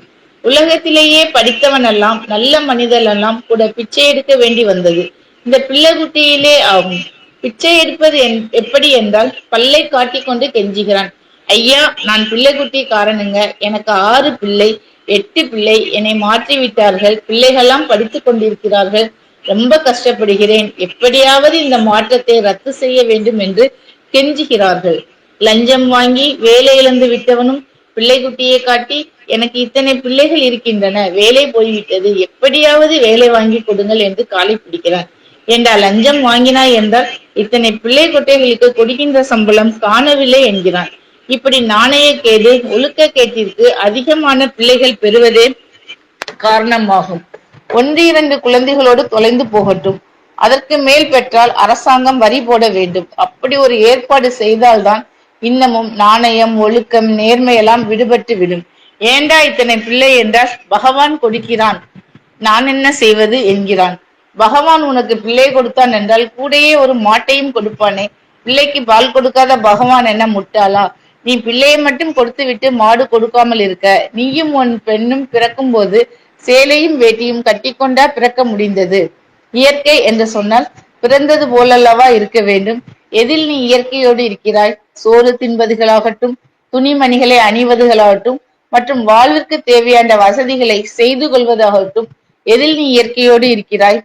உலகத்திலேயே படித்தவனெல்லாம் நல்ல மனிதனெல்லாம் கூட பிச்சை எடுக்க வேண்டி வந்தது இந்த பிள்ளைகுட்டியிலே ஆகும். பிச்சை எடுப்பது எப்படி என்றால், பல்லை காட்டிக்கொண்டு கெஞ்சுகிறான். ஐயா, நான் பிள்ளைகுட்டி காரணங்க, எனக்கு 6 பிள்ளை 8 பிள்ளை, என்னை மாற்றி விட்டார்கள், பிள்ளைகள்லாம் படித்துக் கொண்டிருக்கிறார்கள், ரொம்ப கஷ்டப்படுகிறேன், எப்படியாவது இந்த மாற்றத்தை ரத்து செய்ய வேண்டும் என்று கெஞ்சுகிறார்கள். லஞ்சம் வாங்கி வேலை இழந்து விட்டவனும் பிள்ளை குட்டியை காட்டி எனக்கு இத்தனை பிள்ளைகள் இருக்கின்றன, வேலை போய்விட்டது, எப்படியாவது வேலை வாங்கி கொடுங்கள் என்று காலை பிடிக்கிறான். ஏண்டா லஞ்சம் வாங்கினாய் என்றால் இத்தனை பிள்ளை குட்டைகளுக்கு கொடுக்கின்ற சம்பளம் காணவில்லை என்கிறான். இப்படி நாணயக்கேடு, ஒழுக்கக்கேட்டிற்கு அதிகமான பிள்ளைகள் பெறுவதே காரணமாகும். ஒன்று இரண்டு குழந்தைகளோடு தொலைந்து போகட்டும், அதற்கு மேல் பெற்றால் அரசாங்கம் வரி போட வேண்டும். அப்படி ஒரு ஏற்பாடு செய்தால்தான் இன்னமும் நாணயம், ஒழுக்கம், நேர்மையெல்லாம் விடுபட்டு விடும். ஏண்டா இத்தனை பிள்ளை என்றால் பகவான் கொடுக்கிறான், நான் என்ன செய்வது என்கிறான். பகவான் உனக்கு பிள்ளை கொடுத்தான் என்றால் கூடையே ஒரு மாட்டையும் கொடுப்பானே. பிள்ளைக்கு பால் கொடுக்காத பகவான் என்ன முட்டாளா? நீ பிள்ளையை மட்டும் கொடுத்து விட்டு மாடு கொடுக்காமல் இருக்க? நீயும் உன் பெண்ணும் பிறக்கும் போது சேலையும் வேட்டியும் கட்டிக்கொண்டா பிறக்க முடிந்தது? இயற்கை என்று சொன்னால் பிறந்தது போலல்லவா இருக்க வேண்டும்? எதில் நீ இயற்கையோடு இருக்கிறாய்? சோறு தின்பதுகளாகட்டும், துணிமணிகளை அணிவதுகளாகட்டும், மற்றும் வாழ்விற்கு தேவையான வசதிகளை செய்து கொள்வதாகட்டும், எதில் நீ இயற்கையோடு இருக்கிறாய்?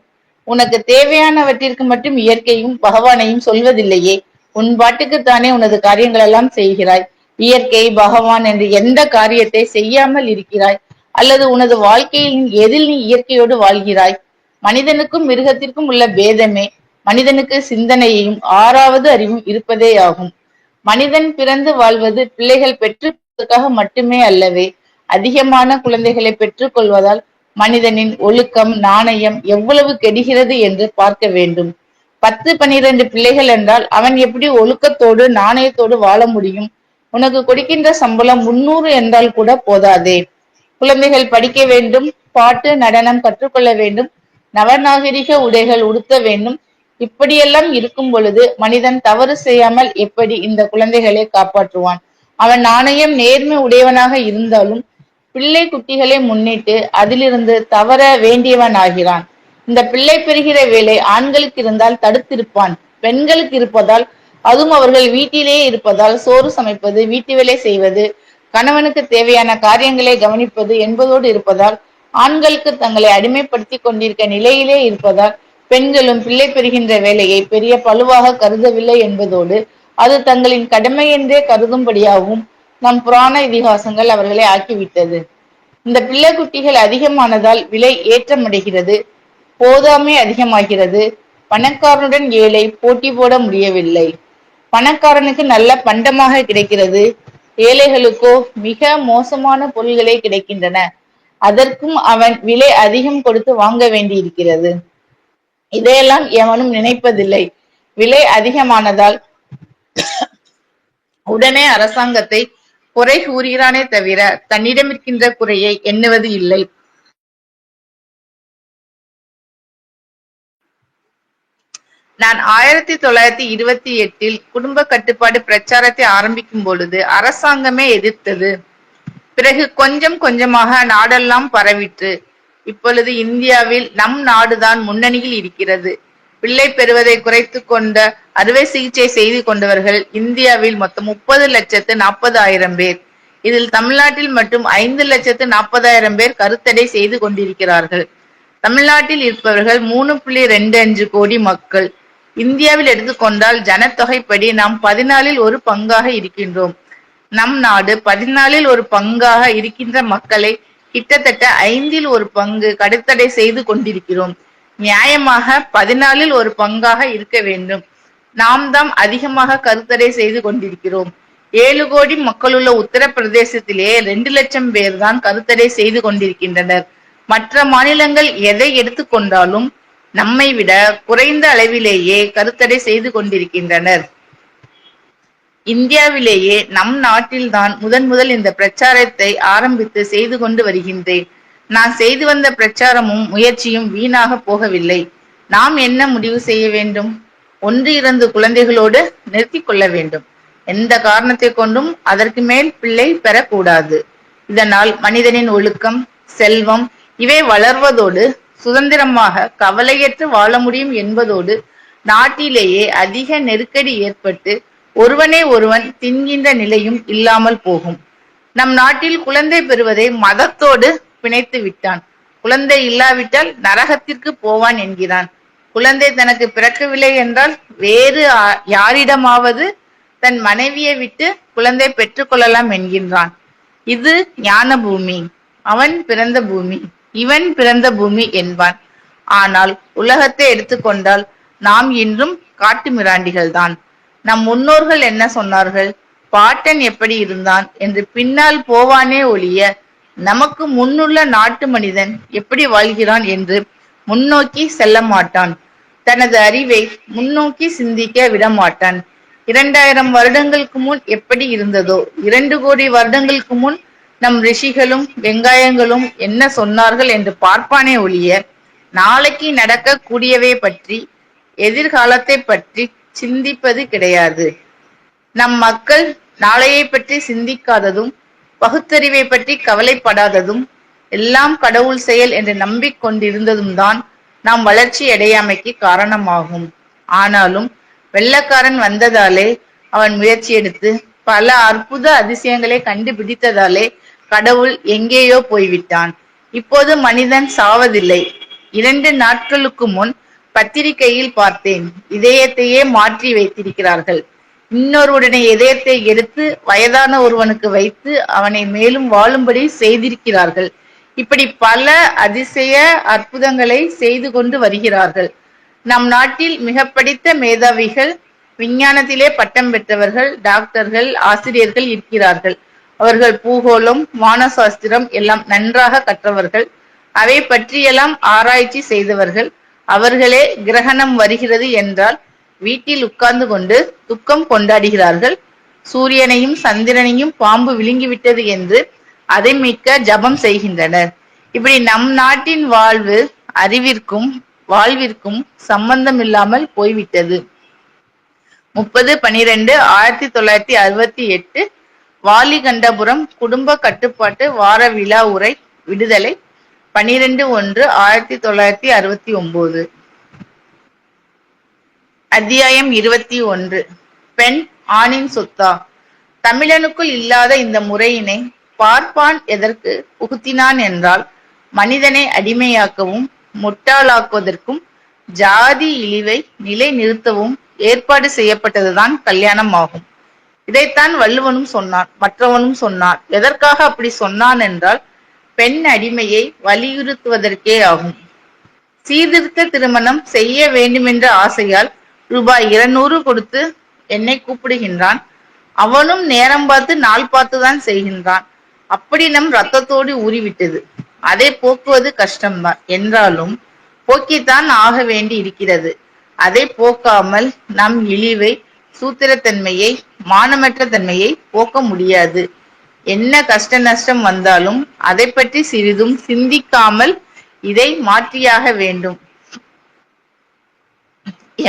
உனக்கு தேவையானவற்றிற்கு மட்டும் இயற்கையும் பகவானையும் சொல்வதில்லையே. உன் பாட்டுக்குத்தானே உனது காரியங்கள் எல்லாம் செய்கிறாய். இயற்கை, பகவான் என்று எந்த காரியத்தை செய்யாமல் இருக்கிறாய்? அல்லது உனது வாழ்க்கையில் எதில் நீ இயற்கையோடு வாழ்கிறாய்? மனிதனுக்கும் மிருகத்திற்கும் உள்ள பேதமே மனிதனுக்கு சிந்தனையையும் ஆறாவது அறிவும் இருப்பதே ஆகும். மனிதன் பிறந்து வாழ்வது பிள்ளைகள் பெற்றுக்காக மட்டுமே அல்லவே. அதிகமான குழந்தைகளை பெற்றுக் கொள்வதால் மனிதனின் ஒழுக்கம், நாணயம் எவ்வளவு கெடுகிறது என்று பார்க்க வேண்டும். 10, 12 பிள்ளைகள் என்றால் அவன் எப்படி ஒழுக்கத்தோடு நாணயத்தோடு வாழ முடியும்? உனக்கு கொடுக்கின்ற சம்பளம் 300 என்றால் கூட போதாதே. குழந்தைகள் படிக்க வேண்டும், பாட்டு நடனம் கற்றுக்கொள்ள வேண்டும், நவநாகரிக உடைகள் உடுத்த வேண்டும். இப்படியெல்லாம் இருக்கும் பொழுது மனிதன் தவறு செய்யாமல் எப்படி இந்த குழந்தைகளை காப்பாற்றுவான்? அவன் நாணயம், நேர்மை உடையவனாக இருந்தாலும் பிள்ளை குட்டிகளை முன்னிட்டு அதிலிருந்து தவற வேண்டியவன் ஆகிறான். இந்த பிள்ளை பெறுகிற வேலை ஆண்களுக்கு இருந்தால் தடுத்திருப்பான். பெண்களுக்கு இருப்பதால், அதுவும் அவர்கள் வீட்டிலேயே இருப்பதால், சோறு சமைப்பது, வீட்டு வேலை செய்வது, கணவனுக்கு தேவையான காரியங்களை கவனிப்பது என்பதோடு இருப்பதால், ஆண்களுக்கு தங்களை அடிமைப்படுத்தி கொண்டிருக்க நிலையிலே இருப்பதால், பெண்களும் பிள்ளை பெறுகின்ற வேலையை பெரிய பழுவாக கருதவில்லை என்பதோடு அது தங்களின் கடமை என்றே கருதும்படியாகவும் நம் புராண இதிகாசங்கள் அவர்களை ஆக்கிவிட்டது. இந்த பிள்ளை குட்டிகள் அதிகமானதால் விலை ஏற்றமடைகிறது, போதாமை அதிகமாகிறது. பணக்காரனுடன் ஏழை போட்டி போட முடியவில்லை. பணக்காரனுக்கு நல்ல பண்டமாக கிடைக்கிறது, ஏழைகளுக்கோ மிக மோசமான பொருள்களே கிடைக்கின்றன. அதற்கும் அவன் விலை அதிகம் கொடுத்து வாங்க வேண்டியிருக்கிறது. இதையெல்லாம் எவனும் நினைப்பதில்லை. விலை அதிகமானதால் உடனே அரசாங்கத்தை குறை கூறுகிறானே தவிர தன்னிடமிருக்கின்ற குறையை எண்ணுவது இல்லை. நான் 1928 குடும்ப கட்டுப்பாடு பிரச்சாரத்தை ஆரம்பிக்கும் பொழுது அரசாங்கமே எதிர்த்தது. பிறகு கொஞ்சம் கொஞ்சமாக நாடெல்லாம் பரவிற்று. இப்பொழுது இந்தியாவில் நம் நாடுதான் முன்னணியில் இருக்கிறது. பிள்ளை பெறுவதை குறைத்து கொண்ட அறுவை சிகிச்சை செய்து கொண்டவர்கள் இந்தியாவில் மொத்தம் 30,40,000 பேர். இதில் தமிழ்நாட்டில் மட்டும் 5,40,000 பேர் கருத்தடை செய்து கொண்டிருக்கிறார்கள். தமிழ்நாட்டில் இருப்பவர்கள் 3.25 கோடி மக்கள். இந்தியாவில் எடுத்துக்கொண்டால் ஜனத்தொகைப்படி நாம் 14இல் ஒரு பங்காக இருக்கின்றோம். நம் நாடு 14இல் ஒரு பங்காக இருக்கின்ற மக்களை கிட்டத்தட்ட 5இல் ஒரு பங்கு கருத்தடை செய்து கொண்டிருக்கிறோம். நியாயமாக 14இல் ஒரு பங்காக இருக்க வேண்டும். நாம் தான் அதிகமாக கருத்தடை செய்து கொண்டிருக்கிறோம். 7 கோடி மக்களுள்ள உத்தரப்பிரதேசத்திலே 2 லட்சம் பேர் தான் கருத்தடை செய்து கொண்டிருக்கின்றனர். மற்ற மாநிலங்கள் எதை எடுத்துக்கொண்டாலும் நம்மை விட குறைந்த அளவிலேயே கருத்தடை செய்து கொண்டிருக்கின்றனர். இந்தியாவிலேயே நம் நாட்டில்தான் முதல் இந்த பிரச்சாரத்தை ஆரம்பித்து செய்து கொண்டு வருகின்றேன். நான் செய்து வந்த பிரச்சாரமும் முயற்சியும் வீணாக போகவில்லை. நாம் என்ன முடிவு செய்ய வேண்டும்? 1-2 குழந்தைகளோடு நிறுத்திக் கொள்ள வேண்டும். எந்த காரணத்தை கொண்டும் அதற்கு மேல் பிள்ளை பெறக்கூடாது. இதனால் மனிதனின் ஒழுக்கம், செல்வம் இவை வளர்வதோடு சுதந்திரமாக கவலையற்று வாழ முடியும் என்பதோடு நாட்டிலேயே அதிக நெருக்கடி ஏற்பட்டு ஒருவனே ஒருவன் தின்கின்ற நிலையும் இல்லாமல் போகும். நம் நாட்டில் குழந்தை பெறுவதை மதத்தோடு பிணைத்து விட்டான். குழந்தை இல்லாவிட்டால் நரகத்திற்கு போவான் என்கிறான். குழந்தை தனக்கு பிறக்கவில்லை என்றால் வேறு யாரிடமாவது தன் மனைவியை விட்டு குழந்தை பெற்றுக்கொள்ளலாம் என்கின்றான். இது ஞான பூமி, அவன் பிறந்த பூமி, இவன் பிறந்த பூமி என்பான். ஆனால் உலகத்தை எடுத்துக்கொண்டால் நாம் இன்றும் காட்டு மிராண்டிகள்தான். நம் முன்னோர்கள் என்ன சொன்னார்கள், பாட்டன் எப்படி இருந்தான் என்று பின்னால் போவானே ஒழிய நமக்கு முன்னுள்ள நாட்டு மனிதன் எப்படி வாழ்கிறான் என்று முன்னோக்கி செல்ல மாட்டான். தனது அறிவை முன்னோக்கி சிந்திக்க விடமாட்டான். 2000 வருடங்களுக்கு முன் எப்படி இருந்ததோ 2 கோடி வருடங்களுக்கு முன் நம் ரிஷிகளும் வெங்காயங்களும் என்ன சொன்னார்கள் என்று பார்ப்பானே ஒழிய நாளைக்கு நடக்க கூடியவை பற்றி, எதிர்காலத்தை பற்றி சிந்திப்பது கிடையாது. நம் மக்கள் நாளையை பற்றி சிந்திக்காததும் பகுத்தறிவை பற்றி கவலைப்படாததும் எல்லாம் கடவுள் செயல் என்று நம்பிக்கொண்டிருந்ததும் தான் நாம் வளர்ச்சி அடையாமைக்கு காரணமாகும். ஆனாலும் வெள்ளக்காரன் வந்ததாலே, அவன் முயற்சி எடுத்து பல அற்புத அதிசயங்களை கண்டுபிடித்ததாலே கடவுள் எங்கேயோ போய்விட்டான். இப்போது மனிதன் சாவதில்லை. 2 நாட்களுக்கு முன் பத்திரிகையில் பார்த்தேன், இதயத்தையே மாற்றி வைத்திருக்கிறார்கள். இன்னொருவருடைய இதயத்தை எடுத்து வயதான ஒருவனுக்கு வைத்து அவனை மேலும் வாழும்படி செய்திருக்கிறார்கள். இப்படி பல அதிசய அற்புதங்களை செய்து கொண்டு வருகிறார்கள். நம் நாட்டில் மிக படித்த மேதாவிகள், விஞ்ஞானத்திலே பட்டம் பெற்றவர்கள், டாக்டர்கள், ஆசிரியர்கள் இருக்கிறார்கள். அவர்கள் பூகோளம், வானசாஸ்திரம் எல்லாம் நன்றாக கற்றவர்கள். அவை பற்றியெல்லாம் ஆராய்ச்சி செய்தவர்கள். அவர்களே கிரகணம் வருகிறது என்றால் வீட்டில் உட்கார்ந்து கொண்டு துக்கம் கொண்டாடுகிறார்கள். சூரியனையும் சந்திரனையும் பாம்பு விழுங்கிவிட்டது என்று அதை மிக்க ஜபம் செய்கின்றனர். இப்படி நம் நாட்டின் அறிவிற்கும் வாழ்விற்கும் சம்பந்தமில்லாமல் போய்விட்டது. 30/12/1968 வாலிகண்டபுரம் குடும்ப கட்டுப்பாட்டு வார விழா உரை விடுதலை 12/1/1969. அத்தியாயம் 21. பெண் ஆணின் சொத்தா? தமிழனுக்குள் இல்லாத இந்த முறையினை பார்ப்பான் எதற்கு புகுத்தினான் என்றால், மனிதனை அடிமையாக்கவும் முட்டாளாக்குவதற்கும் ஜாதி இழிவை நிலை நிறுத்தவும் ஏற்பாடு செய்யப்பட்டதுதான் கல்யாணம் ஆகும். இதைத்தான் வள்ளுவனும் சொன்னான், மற்றவனும் சொன்னான். எதற்காக அப்படி சொன்னான் என்றால், பெண் அடிமையை வலியுறுத்துவதற்கே ஆகும். சீர்திருத்த திருமணம் செய்ய வேண்டுமென்ற ஆசையால் ரூபாய் 200 கொடுத்து என்னை கூப்பிடுகின்றான். அவனும் நேரம் பார்த்து நாள் பார்த்துதான் செய்கின்றான். அப்படி நம் ரத்தத்தோடு ஊறிவிட்டது. அதை போக்குவது கஷ்டம்தான். என்றாலும் போக்கித்தான் ஆக வேண்டி இருக்கிறது. அதை போக்காமல் நம் இழிவை, சூத்திரத்தன்மையை, மானமற்ற தன்மையை போக்க முடியாது. என்ன கஷ்ட நஷ்டம் வந்தாலும் அதை பற்றி சிறிதும் சிந்திக்காமல் இதை மாற்றியாக வேண்டும்.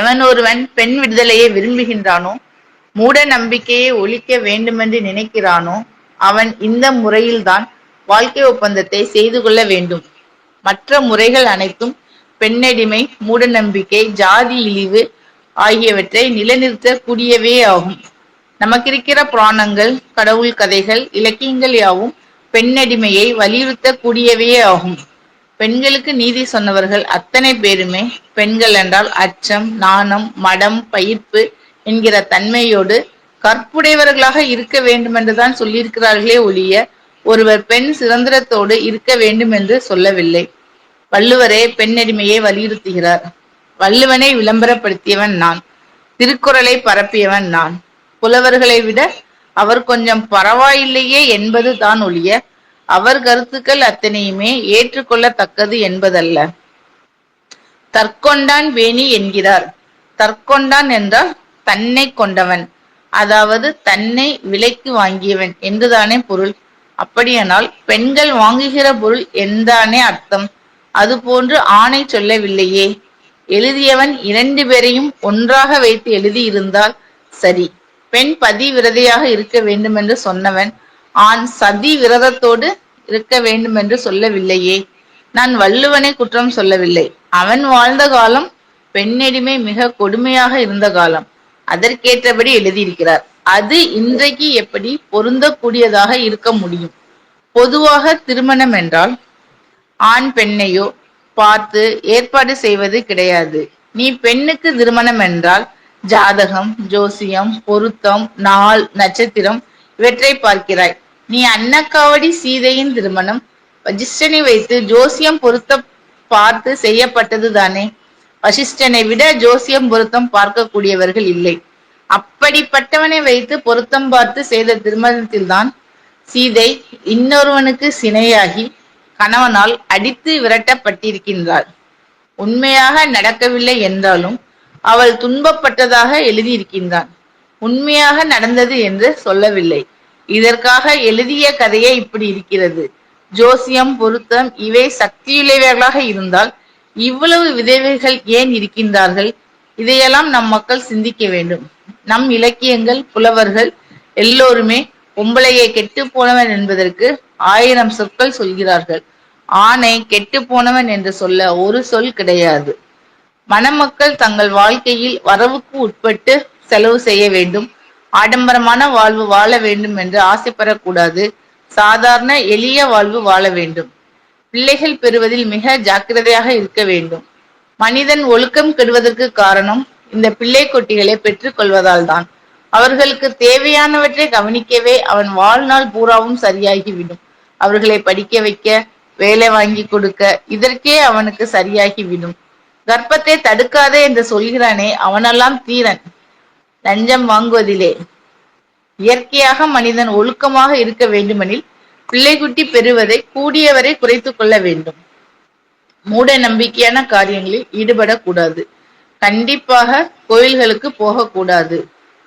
எவன் ஒருவன் பெண் விடுதலையை விரும்புகின்றானோ, மூட நம்பிக்கையை ஒழிக்க வேண்டுமென்று நினைக்கிறானோ, அவன் இந்த முறையில்தான் வாழ்க்கை ஒப்பந்தத்தை செய்து கொள்ள வேண்டும். மற்ற முறைகள் அனைத்தும் பெண்ணடிமை, மூட நம்பிக்கை, ஜாதி இழிவு ஆகியவற்றை நிலைநிறுத்த கூடியவே ஆகும். நமக்கிருக்கிற புராணங்கள், கடவுள் கதைகள், இலக்கியங்கள் யாவும் பெண்ணடிமையை வலியுறுத்த கூடியவே ஆகும். பெண்களுக்கு நீதி சொன்னவர்கள் அத்தனை பேருமே பெண்கள் என்றால் அச்சம், நாணம், மடம், பயிர்ப்பு என்கிற தன்மையோடு கற்புடையவர்களாக இருக்க வேண்டுமென்றுதான் சொல்லியிருக்கிறார்களே ஒழிய ஒருவர் பெண் சுதந்திரத்தோடு இருக்க வேண்டும் என்று சொல்லவில்லை. வள்ளுவரே பெண்ணடிமையை வலியுறுத்துகிறார். வள்ளுவனை விளம்பரப்படுத்தியவன் நான். திருக்குறளை பரப்பியவன் நான். புலவர்களை விட அவர் கொஞ்சம் பரவாயில்லையே என்பது தான் ஒழிய அவர் கருத்துக்கள் அத்தனையுமே ஏற்றுக்கொள்ளத்தக்கது என்பதல்ல. தற்கொண்டான் வேணி என்கிறார். தற்கொண்டான் என்றால் தன்னை கொண்டவன், அதாவது தன்னை விலைக்கு வாங்கியவன் என்றுதானே பொருள். அப்படியானால் பெண்கள் வாங்குகிற பொருள் என்றானே அர்த்தம். அதுபோன்று ஆணை சொல்லவில்லையே. எழுதியவன் 2 பேரையும் ஒன்றாக வைத்து எழுதியிருந்தால் சரி. பெண் பதிவிரதையாக இருக்க வேண்டுமென்று சொன்னவன் ஆண் சதி விரதத்தோடு இருக்க வேண்டுமென்று சொல்லவில்லையே. நான் வள்ளுவனை குற்றம் சொல்லவில்லை. அவன் வாழ்ந்த காலம் பெண்ணடிமை மிக கொடுமையாக இருந்த காலம். அதற்கேற்றபடி எழுதியிருக்கிறார். அது இன்றைக்கு எப்படி பொருந்தக்கூடியதாக இருக்க முடியும்? பொதுவாக திருமணம் என்றால் ஆண் பெண்ணையோ பார்த்து ஏற்பாடு செய்வது கிடையாது. நீ பெண்ணுக்கு திருமணம் என்றால் ஜாதகம், ஜோசியம், பொருத்தம், நாள், நட்சத்திரம் இவற்றை பார்க்கிறாய். நீ அன்னக்காவடி சீதையின் திருமணம் வசிஷ்டனை வைத்து ஜோசியம் பொருத்த பார்த்து செய்யப்பட்டதுதானே. வசிஷ்டனை விட ஜோசியம் பொருத்தம் பார்க்கக்கூடியவர்கள் இல்லை. அப்படிப்பட்டவனை வைத்து பொருத்தம் பார்த்து செய்த திருமணத்தில்தான் சீதை இன்னொருவனுக்கு சினையாகி கணவனால் அடித்து விரட்டப்பட்டிருக்கின்றாள். உண்மையாக நடக்கவில்லை என்றாலும் அவள் துன்பப்பட்டதாக எழுதியிருக்கின்றான். உண்மையாக நடந்தது என்று சொல்லவில்லை. இதற்காக எழுதிய கதையே இப்படி இருக்கிறது. ஜோசியம், பொருத்தம் இவை சக்தியுள்ளவர்களாக இருந்தால் இவ்வளவு விதவைகள் ஏன் இருக்கின்றார்கள்? இதையெல்லாம் நம் மக்கள் சிந்திக்க வேண்டும். நம் இலக்கியங்கள், புலவர்கள் எல்லோருமே பொம்பளையை கெட்டு போனவன் என்பதற்கு 1000 சொற்கள் சொல்கிறார்கள். ஆணை கெட்டு போனவன் என்று சொல்ல ஒரு சொல் கிடையாது. மணமக்கள் தங்கள் வாழ்க்கையில் வரவுக்கு உட்பட்டு செலவு செய்ய வேண்டும், ஆடம்பரமான வாழ்வு வாழ வேண்டும் என்று ஆசைப்படக்கூடாது. சாதாரண எளிய வாழ்வு வாழ வேண்டும். பிள்ளைகள் பெறுவதில் மிக ஜாக்கிரதையாக இருக்க வேண்டும். மனிதன் ஒழுக்கம் கெடுவதற்கு காரணம் இந்த பிள்ளை குட்டிகளை பெற்றுக் கொள்வதால் தான். அவர்களுக்கு தேவையானவற்றை கவனிக்கவே அவன் வாழ்நாள் பூராவும் சரியாகிவிடும். அவர்களை படிக்க வைக்க, வேலை வாங்கி கொடுக்க, இதற்கே அவனுக்கு சரியாகிவிடும். கர்ப்பத்தை தடுக்காதே என்று சொல்கிறானே, அவனெல்லாம் தீரன். லஞ்சம் வாங்குவதிலே. இயற்கையாக மனிதன் ஒழுக்கமாக இருக்க வேண்டுமெனில் பிள்ளைக்குட்டி பெறுவதை கூடியவரை குறைத்துக் கொள்ள வேண்டும். மூட நம்பிக்கையான காரியங்களில் ஈடுபடக்கூடாது. கண்டிப்பாக கோயில்களுக்கு போகக்கூடாது.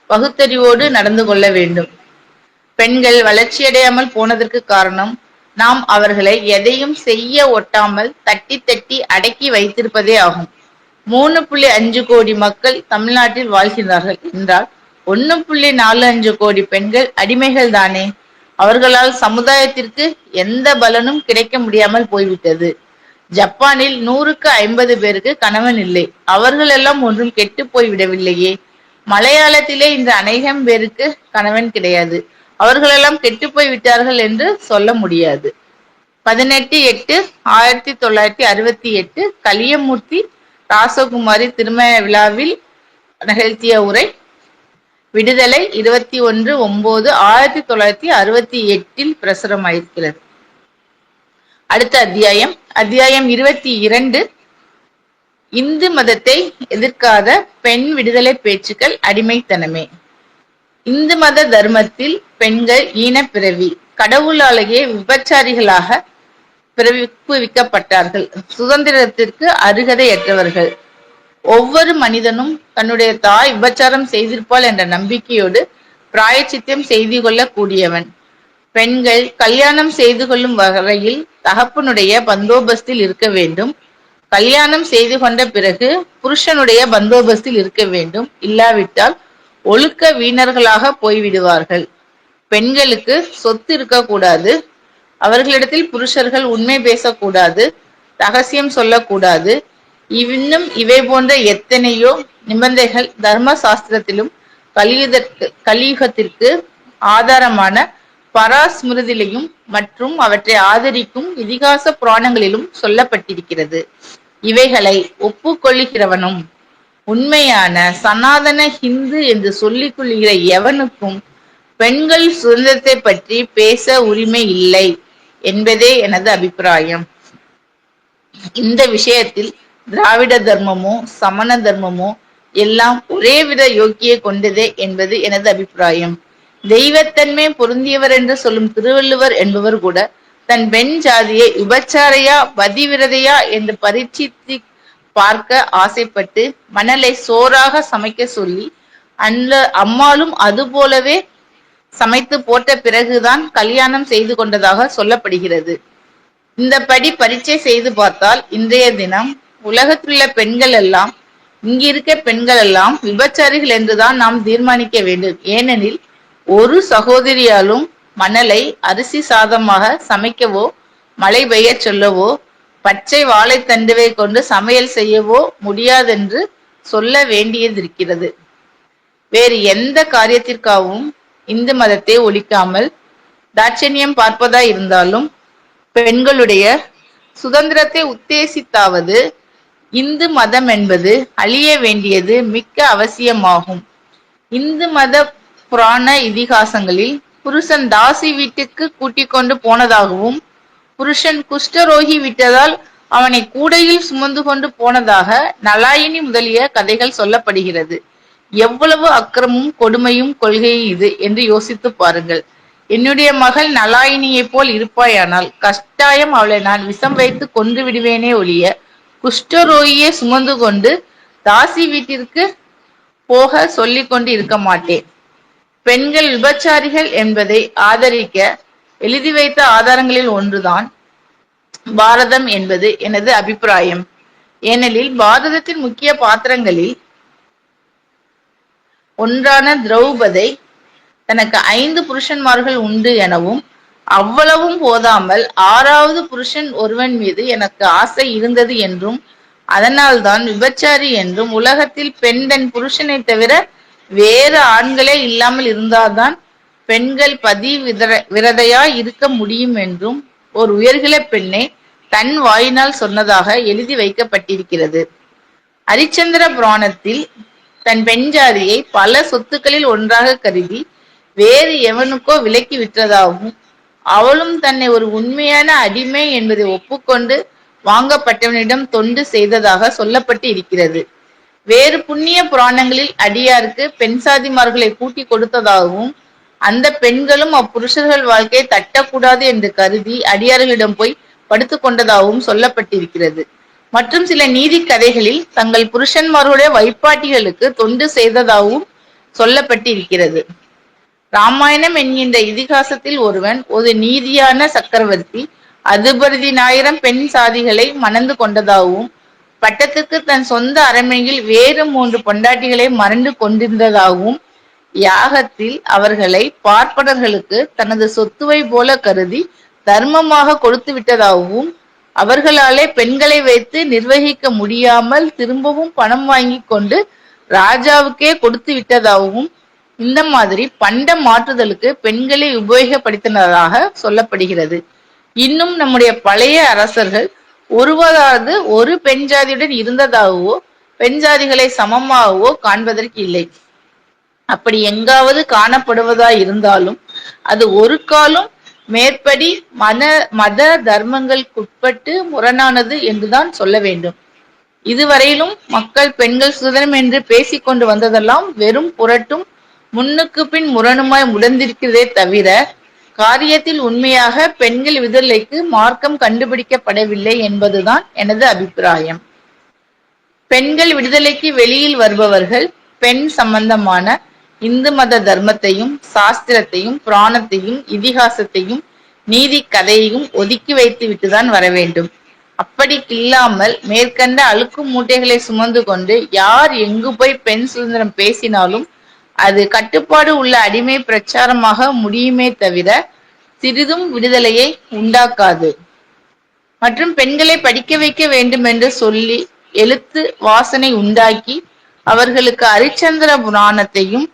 பகுத்தறிவோடு நடந்து கொள்ள வேண்டும். பெண்கள் வளர்ச்சியடையாமல் போனதற்கு காரணம் நாம் அவர்களை எதையும் செய்ய ஒட்டாமல் தட்டி தட்டி அடக்கி வைத்திருப்பதே ஆகும். 3.5 கோடி மக்கள் தமிழ்நாட்டில் வாழ்கிறார்கள் என்றால் 1.45 கோடி பெண்கள் அடிமைகள் தானே. அவர்களால் சமுதாயத்திற்கு எந்த பலனும் கிடைக்க முடியாமல் போய்விட்டது. ஜப்பானில் 100க்கு 50 பேருக்கு கணவன் இல்லை. அவர்கள் எல்லாம் ஒன்றும் கெட்டு போய் விடவில்லையே. மலையாளத்திலே இந்த அநேகம் பேருக்கு கணவன் கிடையாது. அவர்களெல்லாம் கெட்டு போய் விட்டார்கள் என்று சொல்ல முடியாது. 18/8/1968 கலியமூர்த்தி ராசகுமாரி திருமண விழாவில் நிகழ்த்திய உரை. விடுதலை 21/9/1968 பிரசுரமாயிருக்கிறது. அடுத்த அத்தியாயம் 22. இந்து மதத்தை எதிர்க்காத பெண் விடுதலை பேச்சுக்கள் அடிமைத்தனமே. இந்து மத தர்மத்தில் பெண்கள் ஈனப்பிறவி, கடவுளாலேயே விபச்சாரிகளாக பிறப்பிக்கப்பட்டார்கள். சுதந்திரத்திற்கு அருகதையற்றவர்கள். ஒவ்வொரு மனிதனும் தன்னுடைய தாய் விபச்சாரம் செய்திருப்பாள் என்ற நம்பிக்கையோடு பிராயச்சித்தம் செய்து கொள்ள கூடியவன். பெண்கள் கல்யாணம் செய்து கொள்ளும் வகையில் தகப்பனுடைய பந்தோபஸ்தில் இருக்க வேண்டும். கல்யாணம் செய்து கொண்ட பிறகு புருஷனுடைய பந்தோபஸ்தில் இருக்க வேண்டும். இல்லாவிட்டால் ஒழுக்க வீணர்களாக போய்விடுவார்கள். பெண்களுக்கு சொத்து இருக்கக்கூடாது. அவர்களிடத்தில் புருஷர்கள் உண்மை பேசக்கூடாது, ரகசியம் சொல்லக்கூடாது. இன்னும் இவை போன்ற எத்தனையோ நிபந்தனைகள் தர்ம சாஸ்திரத்திலும் கலியுகத்திற்கு ஆதாரமான பராஸ்மிருதியிலும் மற்றும் அவற்றை ஆதரிக்கும் இதிகாச புராணங்களிலும் சொல்லப்பட்டிருக்கிறது. இவைகளை ஒப்புக்கொள்ளுகிறவனும் உண்மையான சனாதன ஹிந்து என்று சொல்லிக் கொள்கிற எவனுக்கும் பெண்கள் சுதந்திரத்தை பற்றி பேச உரிமை இல்லை என்பதே எனது அபிப்பிராயம். இந்த விஷயத்தில் திராவிட தர்மமோ சமண தர்மமோ எல்லாம் ஒரே வித யோக்கியை கொண்டதே என்பது எனது அபிப்பிராயம். தெய்வத்தன்மை பொருந்தியவர் என்று சொல்லும் திருவள்ளுவர் என்பவர் கூட தன் பெண் ஜாதியை விபச்சாரையா பதிவிரதையா என்று பரீட்சித்து பார்க்க ஆசைப்பட்டு மணலை சோறாக சமைக்க சொல்லி அந்த அம்மாளும் அது போலவே சமைத்து போட்ட பிறகுதான் கல்யாணம் செய்து கொண்டதாக சொல்லப்படுகிறது. இந்த படி பரீட்சை செய்து பார்த்தால் இன்றைய தினம் உலகத்திலுள்ள பெண்கள் எல்லாம், இங்கிருக்க பெண்கள் எல்லாம் விபச்சாரிகள் என்றுதான் நாம் தீர்மானிக்க வேண்டும். ஏனெனில் ஒரு சகோதரியாலும் மணலை அரிசி சாதமாக சமைக்கவோ, மழை பெய்ய சொல்லவோ, பச்சை வாழைத்தண்டுவை கொண்டு சமையல் செய்யவோ முடியாதென்று சொல்ல வேண்டியதிருக்கிறது. வேறு எந்த காரியத்திற்காகவும் இந்து மதத்தை ஒழிக்காமல் தாட்சண்யம் பார்ப்பதா இருந்தாலும் பெண்களுடைய சுதந்திரத்தை உத்தேசித்தாவது இந்து மதம் என்பது அழிய வேண்டியது மிக்க அவசியமாகும். இந்து மத புராண இதிகாசங்களில் புருஷன் தாசி வீட்டுக்கு கூட்டிக் கொண்டு போனதாகவும், புருஷன் குஷ்டரோகி விட்டதால் அவனை கூடையில் சுமந்து கொண்டு போனதாக நலாயினி முதலிய கதைகள் சொல்லப்படுகிறது. எவ்வளவு அக்கிரமும் கொடுமையும் கொள்கையும் இது என்று யோசித்து பாருங்கள். என்னுடைய மகள் நலாயினியைப் போல் இருப்பாயானால் கட்டாயம் அவளை நான் விஷம் வைத்து கொன்று விடுவேனே ஒழிய குஷ்டரோகியை சுமந்து கொண்டு தாசி வீட்டிற்கு போக சொல்லிக் கொண்டு இருக்க மாட்டேன். பெண்கள் விபச்சாரிகள் என்பதை ஆதரிக்க எழுதி வைத்த ஆதாரங்களில் ஒன்றுதான் பாரதம் என்பது எனது அபிப்பிராயம். ஏனெனில் பாரதத்தின் முக்கிய பாத்திரங்களில் ஒன்றான திரௌபதை தனக்கு 5 புருஷன்மார்கள் உண்டு எனவும், அவ்வளவும் போதாமல் 6வது புருஷன் ஒருவன் மீது எனக்கு ஆசை இருந்தது என்றும், அதனால்தான் விபச்சாரி என்றும், உலகத்தில் பெண் தன் புருஷனை தவிர வேறு ஆண்களே இல்லாமல் இருந்தால்தான் பெண்கள் விரதையாய் இருக்க முடியும் என்றும் ஒரு உயர்குல பெண்ணை தன் வாயினால் சொன்னதாக எழுதி வைக்கப்பட்டிருக்கிறது. ஹரிச்சந்திர புராணத்தில் தன் பெண் ஜாதியை பல சொத்துக்களில் ஒன்றாக கருதி வேறு எவனுக்கோ விலக்கி விட்டதாகவும், அவளும் தன்னை ஒரு உண்மையான அடிமை என்பதை ஒப்புக்கொண்டு வாங்கப்பட்டவனிடம் தொண்டு செய்ததாக சொல்லப்பட்டு இருக்கிறது. வேறு புண்ணிய புராணங்களில் அடியாருக்கு பெண் சாதிமார்களை கூட்டி கொடுத்ததாகவும், அந்த பெண்களும் அப்புருஷர்கள் வாழ்க்கையை தட்டக்கூடாது என்று கருதி அடியார்களிடம் போய் படுத்துக் கொண்டதாகவும் சொல்லப்பட்டிருக்கிறது. மற்றும் சில நீதி கதைகளில் தங்கள் புருஷன்மார்களுடைய வைப்பாட்டிகளுக்கு தொண்டு செய்ததாகவும் சொல்லப்பட்டிருக்கிறது. ராமாயணம் என்கின்ற இதிகாசத்தில் ஒருவன் ஒரு நீதியான சக்கரவர்த்தி 10,000 பெண் சாதிகளை மணந்து கொண்டதாகவும், பட்டத்துக்கு தன் சொந்த அரண்மனையில் வேறு 3 பொண்டாட்டிகளை மறந்து கொண்டிருந்ததாகவும், யாகத்தில் அவர்களை பார்ப்பனர்களுக்கு தனது சொத்துவை போல கருதி தர்மமாக கொடுத்து விட்டதாகவும், அவர்களாலே பெண்களை வைத்து நிர்வகிக்க முடியாமல் திரும்பவும் பணம் வாங்கி கொண்டு ராஜாவுக்கே கொடுத்து விட்டதாகவும், இந்த மாதிரி பண்ட மாற்றுதலுக்கு பெண்களை உபயோகப்படுத்தினதாக சொல்லப்படுகிறது. இன்னும் நம்முடைய பழைய அரசர்கள் ஒருவராவது ஒரு பெண் ஜாதியுடன் இருந்ததாகவோ பெண் ஜாதிகளை சமமாகவோ காண்பதற்கு இல்லை. அப்படி எங்காவது காணப்படுவதா இருந்தாலும் அது ஒரு காலம் மேற்படி மத தர்மங்களுக்குட்பட்டு முரணானது என்றுதான் சொல்ல வேண்டும். இதுவரையிலும் மக்கள் பெண்கள் சுதந்திரம் என்று பேசிக் கொண்டு வந்ததெல்லாம் வெறும் புரட்டும் முன்னுக்கு பின் முரணுமாய் முடந்திருக்கிறதே தவிர, காரியத்தில் உண்மையாக பெண்கள் விடுதலைக்கு மார்க்கம் கண்டுபிடிக்கப்படவில்லை என்பதுதான் எனது அபிப்பிராயம். பெண்கள் விடுதலைக்கு வெளியில் வருபவர்கள் பெண் சம்பந்தமான இந்து மத தர்மத்தையும் சாஸ்திரத்தையும் புராணத்தையும் இதிகாசத்தையும் நீதி கதையையும் ஒதுக்கி வைத்து விட்டுதான் வர வேண்டும். அப்படி இல்லாமல் மேற்கண்ட அழுக்கு மூட்டைகளை சுமந்து கொண்டு யார் எங்கு போய் பெண் சுதந்திரம் பேசினாலும் அது கட்டுப்பாடு உள்ள அடிமை பிரச்சாரமாக முடியுமே தவிர சிறிதும் விடுதலையை உண்டாக்காது. மற்றும் பெண்களை படிக்க வைக்க வேண்டும் என்று சொல்லி எழுத்து வாசனை உண்டாக்கி அவர்களுக்கு ஹரிச்சந்திர புராணத்தையும்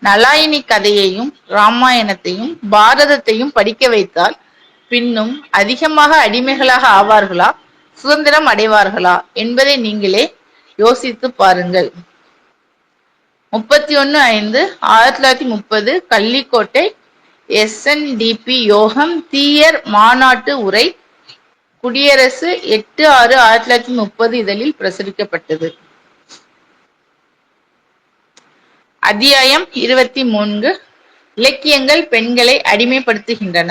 நலாயினி கதையையும் ராமாயணத்தையும் பாரதத்தையும் படிக்க வைத்தால் பின்னும் அதிகமாக அடிமைகளாக ஆவார்களா, சுதந்திரம் அடைவார்களா என்பதை நீங்களே யோசித்து பாருங்கள். 31/5/1930 கள்ளிக்கோட்டை SNDP யோகம் தீயர் மாநாட்டு உரை குடியரசு 8/6/1930 இதழில் பிரசுரிக்கப்பட்டது. அத்தியாயம் 23 இலக்கியங்கள் பெண்களை அடிமைப்படுத்துகின்றன.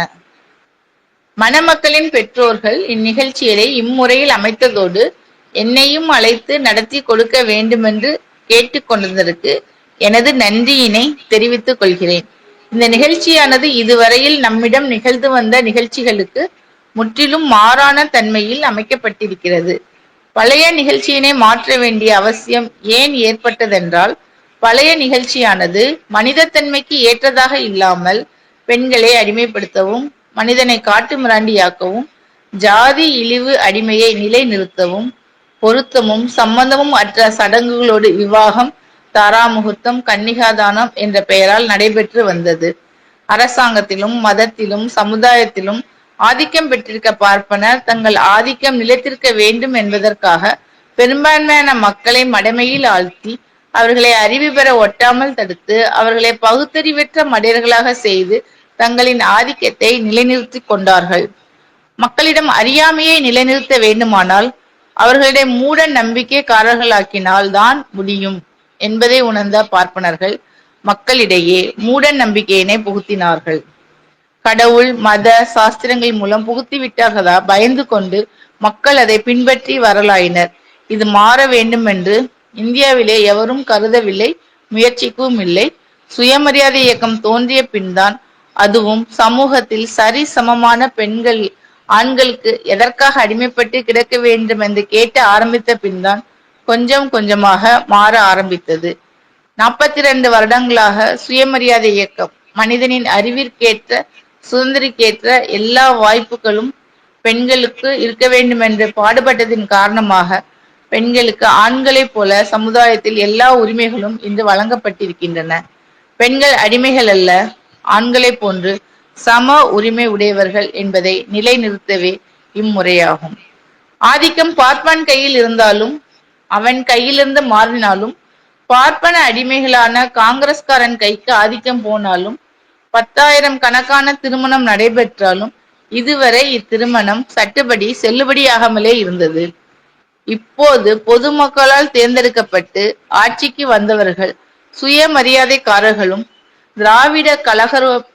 மணமக்களின் பெற்றோர்கள் இந்நிகழ்ச்சியை இம்முறையில் அமைத்ததோடு என்னையும் அழைத்து நடத்தி கொடுக்க வேண்டுமென்று கேட்டுக்கொண்டதற்கு எனது நன்றியினை தெரிவித்துக் கொள்கிறேன். இந்த நிகழ்ச்சியானது இதுவரையில் நம்மிடம் நிகழ்ந்து வந்த நிகழ்ச்சிகளுக்கு முற்றிலும் மாறான தன்மையில் அமைக்கப்பட்டிருக்கிறது. பழைய நிகழ்ச்சியினை மாற்ற வேண்டிய அவசியம் ஏன் ஏற்பட்டதென்றால், பழைய நிகழ்ச்சியானது மனிதத்தன்மைக்கு ஏற்றதாக இல்லாமல் பெண்களை அடிமைப்படுத்தவும், மனிதனை காட்டு மிராண்டியாக்கவும், ஜாதி இழிவு அடிமையை நிலைநிறுத்தவும், பொருத்தமும் சம்பந்தமும் அற்ற சடங்குகளோடு விவாகம், தாராமுகூர்த்தம், கன்னிகாதானம் என்ற பெயரால் நடைபெற்று வந்தது. அரசாங்கத்திலும் மதத்திலும் சமுதாயத்திலும் ஆதிக்கம் பெற்றிருக்க பார்ப்பனர் தங்கள் ஆதிக்கம் நிலைத்திருக்க வேண்டும் என்பதற்காக பெரும்பான்மையான மக்களை மடமையில் ஆழ்த்தி அவர்களை அறிவு பெற ஒட்டாமல் தடுத்து அவர்களை பகுத்தறிவற்ற மடையர்களாக செய்து தங்களின் ஆதிக்கத்தை நிலைநிறுத்திக் கொண்டார்கள். மக்களிடம் அறியாமையை நிலைநிறுத்த வேண்டுமானால் அவர்களிடம் மூட நம்பிக்கைக்காரர்களாக்கினால் தான் முடியும் என்பதை உணர்ந்த பார்ப்பனர்கள் மக்களிடையே மூட நம்பிக்கையினை புகுத்தினார்கள். கடவுள் மத சாஸ்திரங்கள் மூலம் புகுத்திவிட்டார்களா பயந்து கொண்டு மக்கள் அதை பின்பற்றி வரலாயினர். இது மாற வேண்டும் என்று இந்தியாவிலே எவரும் கருதவில்லை, முயற்சிக்கவும் இல்லை. சுயமரியாதை இயக்கம் தோன்றிய பின்தான், அதுவும் சமூகத்தில் சரி சமமான பெண்கள் ஆண்களுக்கு எதற்காக அடிமைப்பட்டு கிடக்க வேண்டும் என்று கேட்க ஆரம்பித்த பின்தான் கொஞ்சம் கொஞ்சமாக மாற ஆரம்பித்தது. 42 வருடங்களாக சுயமரியாதை இயக்கம் மனிதனின் அறிவிற்கேற்ற சுதந்திரக்கேற்ற எல்லா வாய்ப்புகளும் பெண்களுக்கு இருக்க வேண்டும் என்று பாடுபட்டதின் காரணமாக பெண்களுக்கு ஆண்களைப் போல சமுதாயத்தில் எல்லா உரிமைகளும் இன்று வழங்கப்பட்டிருக்கின்றன. பெண்கள் அடிமைகள் அல்ல, ஆண்களைப் போன்று சம உரிமை உடையவர்கள் என்பதை நிலைநிறுத்தவே இம்முறையாகும். ஆதிக்கம் பார்ப்பான் கையில் இருந்தாலும் அவன் கையிலிருந்து மாறினாலும், பார்ப்பன அடிமைகளான காங்கிரஸ்காரன் கைக்கு ஆதிக்கம் போனாலும், 10,000 கணக்கான திருமணம் நடைபெற்றாலும் இதுவரை இத்திருமணம் சட்டப்படி செல்லுபடியாகாமலே இருந்தது. இப்போது பொதுமக்களால் தேர்ந்தெடுக்கப்பட்டு ஆட்சிக்கு வந்தவர்கள் சுயமரியாதைக்காரர்களும் திராவிட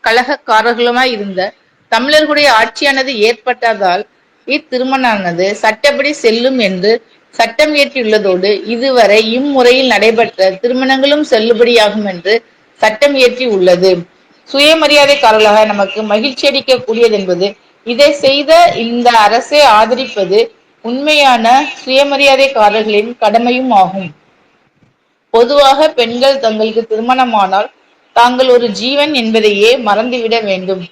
கழகக்காரர்களுமாய் இருந்த தமிழர்களுடைய ஆட்சியானது ஏற்பட்டதால் இத்திருமணமானது சட்டப்படி செல்லும் என்று சட்டம் இயற்றியுள்ளதோடு இதுவரை இம்முறையில் நடைபெற்ற திருமணங்களும் செல்லுபடியாகும் என்று சட்டம் இயற்றி உள்ளது. சுயமரியாதைக்காரர்களாக நமக்கு மகிழ்ச்சி அளிக்க கூடியது என்பது இதை செய்த இந்த அரசை ஆதரிப்பது உண்மையான சுயமரியாதைக்காரர்களின் கடமையும் ஆகும். பொதுவாக பெண்கள் தங்களுக்கு திருமணமானால் தாங்கள் ஒரு ஜீவன் என்பதையே மறந்துவிட வேண்டும்,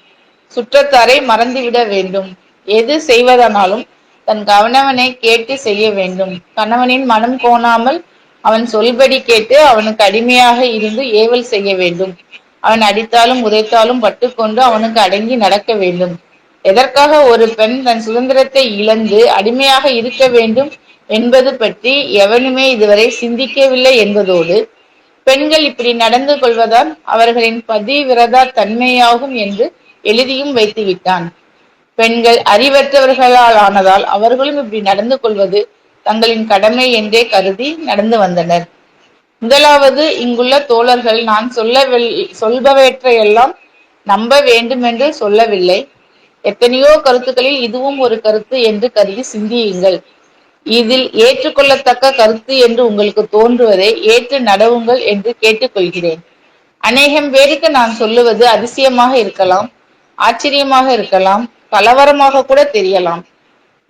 சுற்றத்தாரை மறந்துவிட வேண்டும். எது செய்வதானாலும் தன் கணவனை கேட்டு செய்ய வேண்டும். கணவனின் மனம் கோணாமல் அவன் சொல்படி கேட்டு அவனுக்கு அடிமையாக இருந்து ஏவல் செய்ய வேண்டும். அவன் அடித்தாலும் உதைத்தாலும் பட்டுக்கொண்டு அவனுக்கு அடங்கி நடக்க வேண்டும். எதற்காக ஒரு பெண் தன் சுதந்திரத்தை இழந்து அடிமையாக இருக்க வேண்டும் என்பது பற்றி எவனுமே இதுவரை சிந்திக்கவில்லை என்பதோடு, பெண்கள் இப்படி நடந்து கொள்வதால் அவர்களின் பதிவிரதா தன்மையாகும் என்று எழுதியும் வைத்துவிட்டான். பெண்கள் அறிவற்றவர்களால் ஆனதால் அவர்களும் இப்படி நடந்து கொள்வது தங்களின் கடமை என்றே கருதி நடந்து வந்தனர். முதலாவது, இங்குள்ள தோழர்கள் நான் சொல்பவற்றையெல்லாம் நம்ப வேண்டுமென்று சொல்லவில்லை. எத்தனையோ கருத்துக்களில் இதுவும் ஒரு கருத்து என்று கருதி சிந்தியுங்கள். இதில் ஏற்றுக்கொள்ளத்தக்க கருத்து என்று உங்களுக்கு தோன்றுவதை ஏற்று நடவுங்கள் என்று கேட்டுக்கொள்கிறேன். அநேகம் பேருக்கு நான் சொல்லுவது அதிசயமாக இருக்கலாம், ஆச்சரியமாக இருக்கலாம், கலவரமாக கூட தெரியலாம்.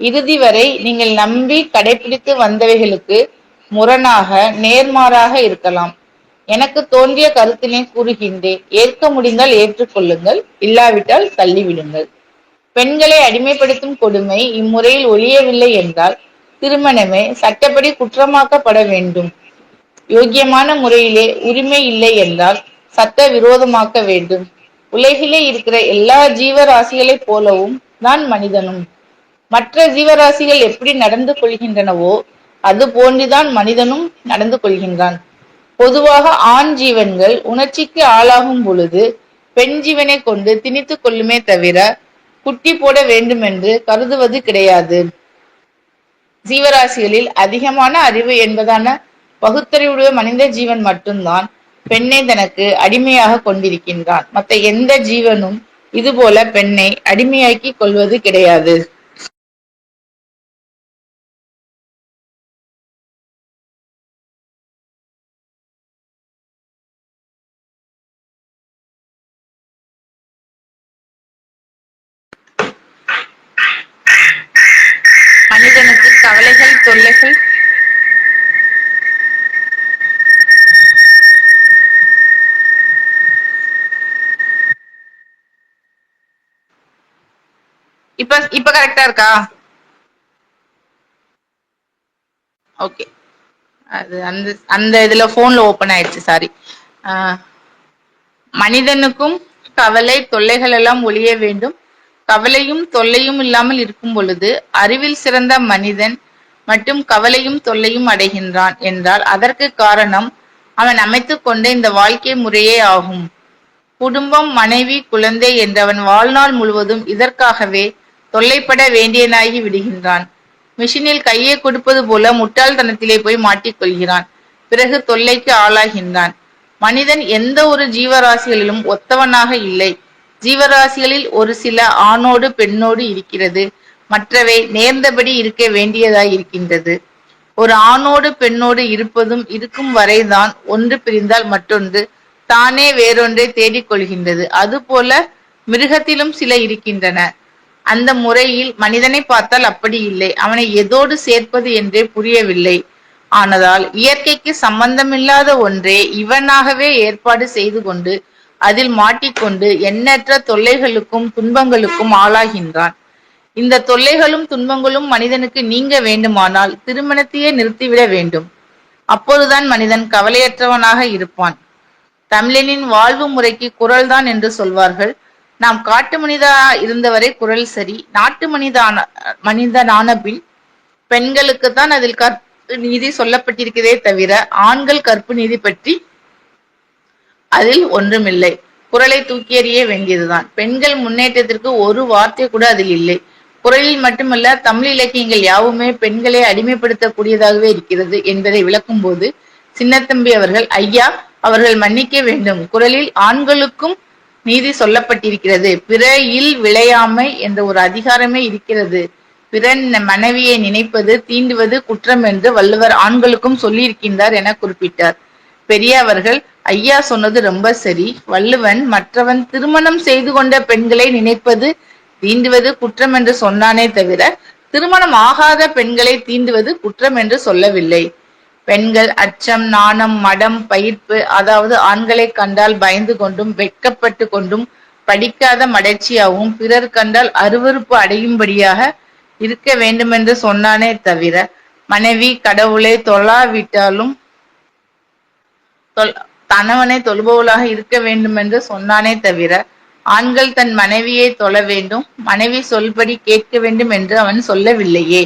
இறுதி வரை நீங்கள் நம்பி கடைபிடித்து வந்தவைகளுக்கு முரணாக நேர்மாறாக இருக்கலாம். எனக்கு தோன்றிய கருத்தினை கூறுகின்றேன். ஏற்க முடிந்தால் ஏற்றுக்கொள்ளுங்கள், இல்லாவிட்டால் தள்ளிவிடுங்கள். பெண்களை அடிமைப்படுத்தும் கொடுமை இம்முறையில் ஒழியவில்லை என்றால் திருமணமே சட்டப்படி குற்றமாக்கப்பட வேண்டும். யோக்கியமான முறையிலே உரிமை இல்லை என்றால் சட்ட விரோதமாக்க வேண்டும். உலகிலே இருக்கிற எல்லா ஜீவராசிகளைப் போலவும் தான் மனிதனும். மற்ற ஜீவராசிகள் எப்படி நடந்து கொள்கின்றனவோ அது போன்றுதான் மனிதனும் நடந்து கொள்கின்றான். பொதுவாக ஆண் ஜீவன்கள் உணர்ச்சிக்கு ஆளாகும் பொழுது பெண் ஜீவனை கொண்டு திணித்துக் கொள்ளுமே தவிர குட்டி போட வேண்டுமென்று கருதுவது கிடையாது. ஜீவராசிகளில் அதிகமான அறிவு என்பதான பகுத்தறிவுடைய மனித ஜீவன் மட்டும்தான் பெண்ணை தனக்கு அடிமையாக கொண்டிருக்கின்றான். மற்ற எந்த ஜீவனும் இதுபோல பெண்ணை அடிமையாக்கி கொள்வது கிடையாது. மனிதனுக்கு கவலைகள், தொல்லைகள் இப்ப கரெக்டா இருக்கா? ஓகே. அது அந்த அந்த இதுல போன்ல ஓபன் ஆயிடுச்சு, சாரி. மனிதனுக்கும் கவலை தொல்லைகள் எல்லாம் ஒழிய வேண்டும். கவலையும் தொல்லையும் இல்லாமல் இருக்கும் பொழுது அறிவில் சிறந்த மனிதன் மட்டும் கவலையும் தொல்லையும் அடைகின்றான் என்றால் அதற்கு காரணம் அவன் அமைத்துக் கொண்ட இந்த வாழ்க்கை முறையே ஆகும். குடும்பம், மனைவி, குழந்தை என்றவன் வாழ்நாள் முழுவதும் இதற்காகவே தொல்லைப்பட வேண்டியனாகி விடுகின்றான். மிஷினில் கையை கொடுப்பது போல முட்டாள்தனத்திலே போய் மாட்டிக்கொள்கிறான். பிறகு தொல்லைக்கு ஆளாகின்றான். மனிதன் எந்த ஒரு ஜீவராசிகளிலும் ஒத்தவனாக இல்லை. ஜீவராசிகளில் ஒரு சில ஆணோடு பெண்ணோடு இருக்கிறது. மற்றவை நேர்ந்தபடி இருக்க வேண்டியதாய் இருக்கின்றது. ஒரு ஆணோடு பெண்ணோடு இருப்பதும் இருக்கும் வரைதான் ஒன்று பிரிந்தால் மற்றொன்று தானே வேறொன்றை தேடிக் கொள்கின்றது. அதுபோல மிருகத்திலும் சில இருக்கின்றன. அந்த முறையில் மனிதனை பார்த்தால் அப்படி இல்லை. அவனை எதோடு சேர்ப்பது என்றே புரியவில்லை. ஆனதால் இயற்கைக்கு சம்பந்தமில்லாத ஒன்றை இவனாகவே ஏற்பாடு செய்து கொண்டு அதில் மாட்டிக்கொண்டு எண்ணற்ற தொல்லைகளுக்கும் துன்பங்களுக்கும் ஆளாகின்றான். இந்த தொல்லைகளும் துன்பங்களும் மனிதனுக்கு நீங்க வேண்டுமானால் திருமணத்தையே நிறுத்திவிட வேண்டும். அப்போதுதான் மனிதன் கவலையற்றவனாக இருப்பான். தமிழனின் வாழ்வு முறைக்கு குரல்தான் என்று சொல்வார்கள். நாம் காட்டு மனிதா இருந்தவரை குரல் சரி. நாட்டு மனிதனான பின் பெண்களுக்குத்தான் அதில் கற்பு நீதி சொல்லப்பட்டிருக்கிறதே தவிர ஆண்கள் கற்பு நீதி பற்றி அதில் ஒன்றுமில்லை. குரலை தூக்கி எறிய வேண்டியதுதான். பெண்கள் முன்னேற்றத்திற்கு ஒரு வார்த்தை கூட அதில் இல்லை. குரலில் மட்டுமல்ல, தமிழ் இலக்கியங்கள் யாவுமே பெண்களை அடிமைப்படுத்தக்கூடியதாகவே இருக்கிறது என்பதை விளக்கும் போது சின்னத்தம்பி அவர்கள், ஐயா, அவர்கள் மன்னிக்க வேண்டும், குரலில் ஆண்களுக்கும் நீதி சொல்லப்பட்டிருக்கிறது. பிற இல் விளையாமை என்ற ஒரு அதிகாரமே இருக்கிறது. பிற மனைவியை நினைப்பது தீண்டுவது குற்றம் என்று வள்ளுவர் ஆண்களுக்கும் சொல்லியிருக்கின்றார் என குறிப்பிட்டார். பெரிய அவர்கள், ஐயா சொன்னது ரொம்ப சரி. வள்ளுவன் மற்றவன் திருமணம் செய்து கொண்ட பெண்களை நினைப்பது தீண்டுவது குற்றம் என்று சொன்னானே தவிர திருமணம் ஆகாத பெண்களை தீண்டுவது குற்றம் என்று சொல்லவில்லை. பெண்கள் அச்சம், நாணம், மடம், பயிர்ப்பு, அதாவது ஆண்களை கண்டால் பயந்து கொண்டும் வெட்கப்பட்டு கொண்டும் படிக்காத மடர்ச்சியாகவும் பிறர் கண்டால் அருவருப்பு அடையும்படியாக இருக்க வேண்டுமென்று சொன்னானே தவிர மனைவி கடவுளை தொழாவிட்டாலும் கணவனை தொழுபவளாக இருக்க வேண்டும் என்று சொன்னானே தவிர ஆண்கள் தன் மனைவியை தொழ வேண்டும், மனைவி சொல்படி கேட்க வேண்டும் என்று அவன் சொல்லவில்லையே.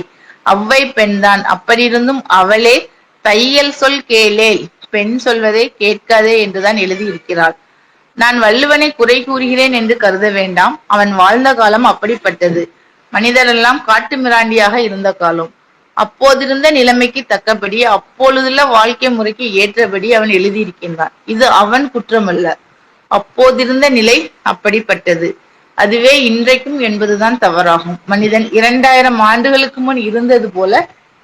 அவ்வை பெண்தான். அப்படியிருந்தும் அவளே தையல் சொல் கேளேல், பெண் சொல்வதை கேட்காதே என்றுதான் எழுதியிருக்கிறாள். நான் வள்ளுவனை குறை கூறுகிறேன் என்று கருத வேண்டாம். அவன் வாழ்ந்த காலம் அப்படிப்பட்டது. மனிதரெல்லாம் காட்டு மிராண்டியாக இருந்த காலம். அப்போதிருந்த நிலைமைக்கு தக்கபடி அப்பொழுதுள்ள வாழ்க்கை முறைக்கு ஏற்றபடி அவன் எழுதியிருக்கின்றான். இது அவன் குற்றமல்ல. அப்போதிருந்த நிலை அப்படிப்பட்டது. அதுவே இன்றைக்கும் என்பதுதான் தவறாகும். மனிதன் 2000 ஆண்டுகளுக்கு முன் இருந்தது போல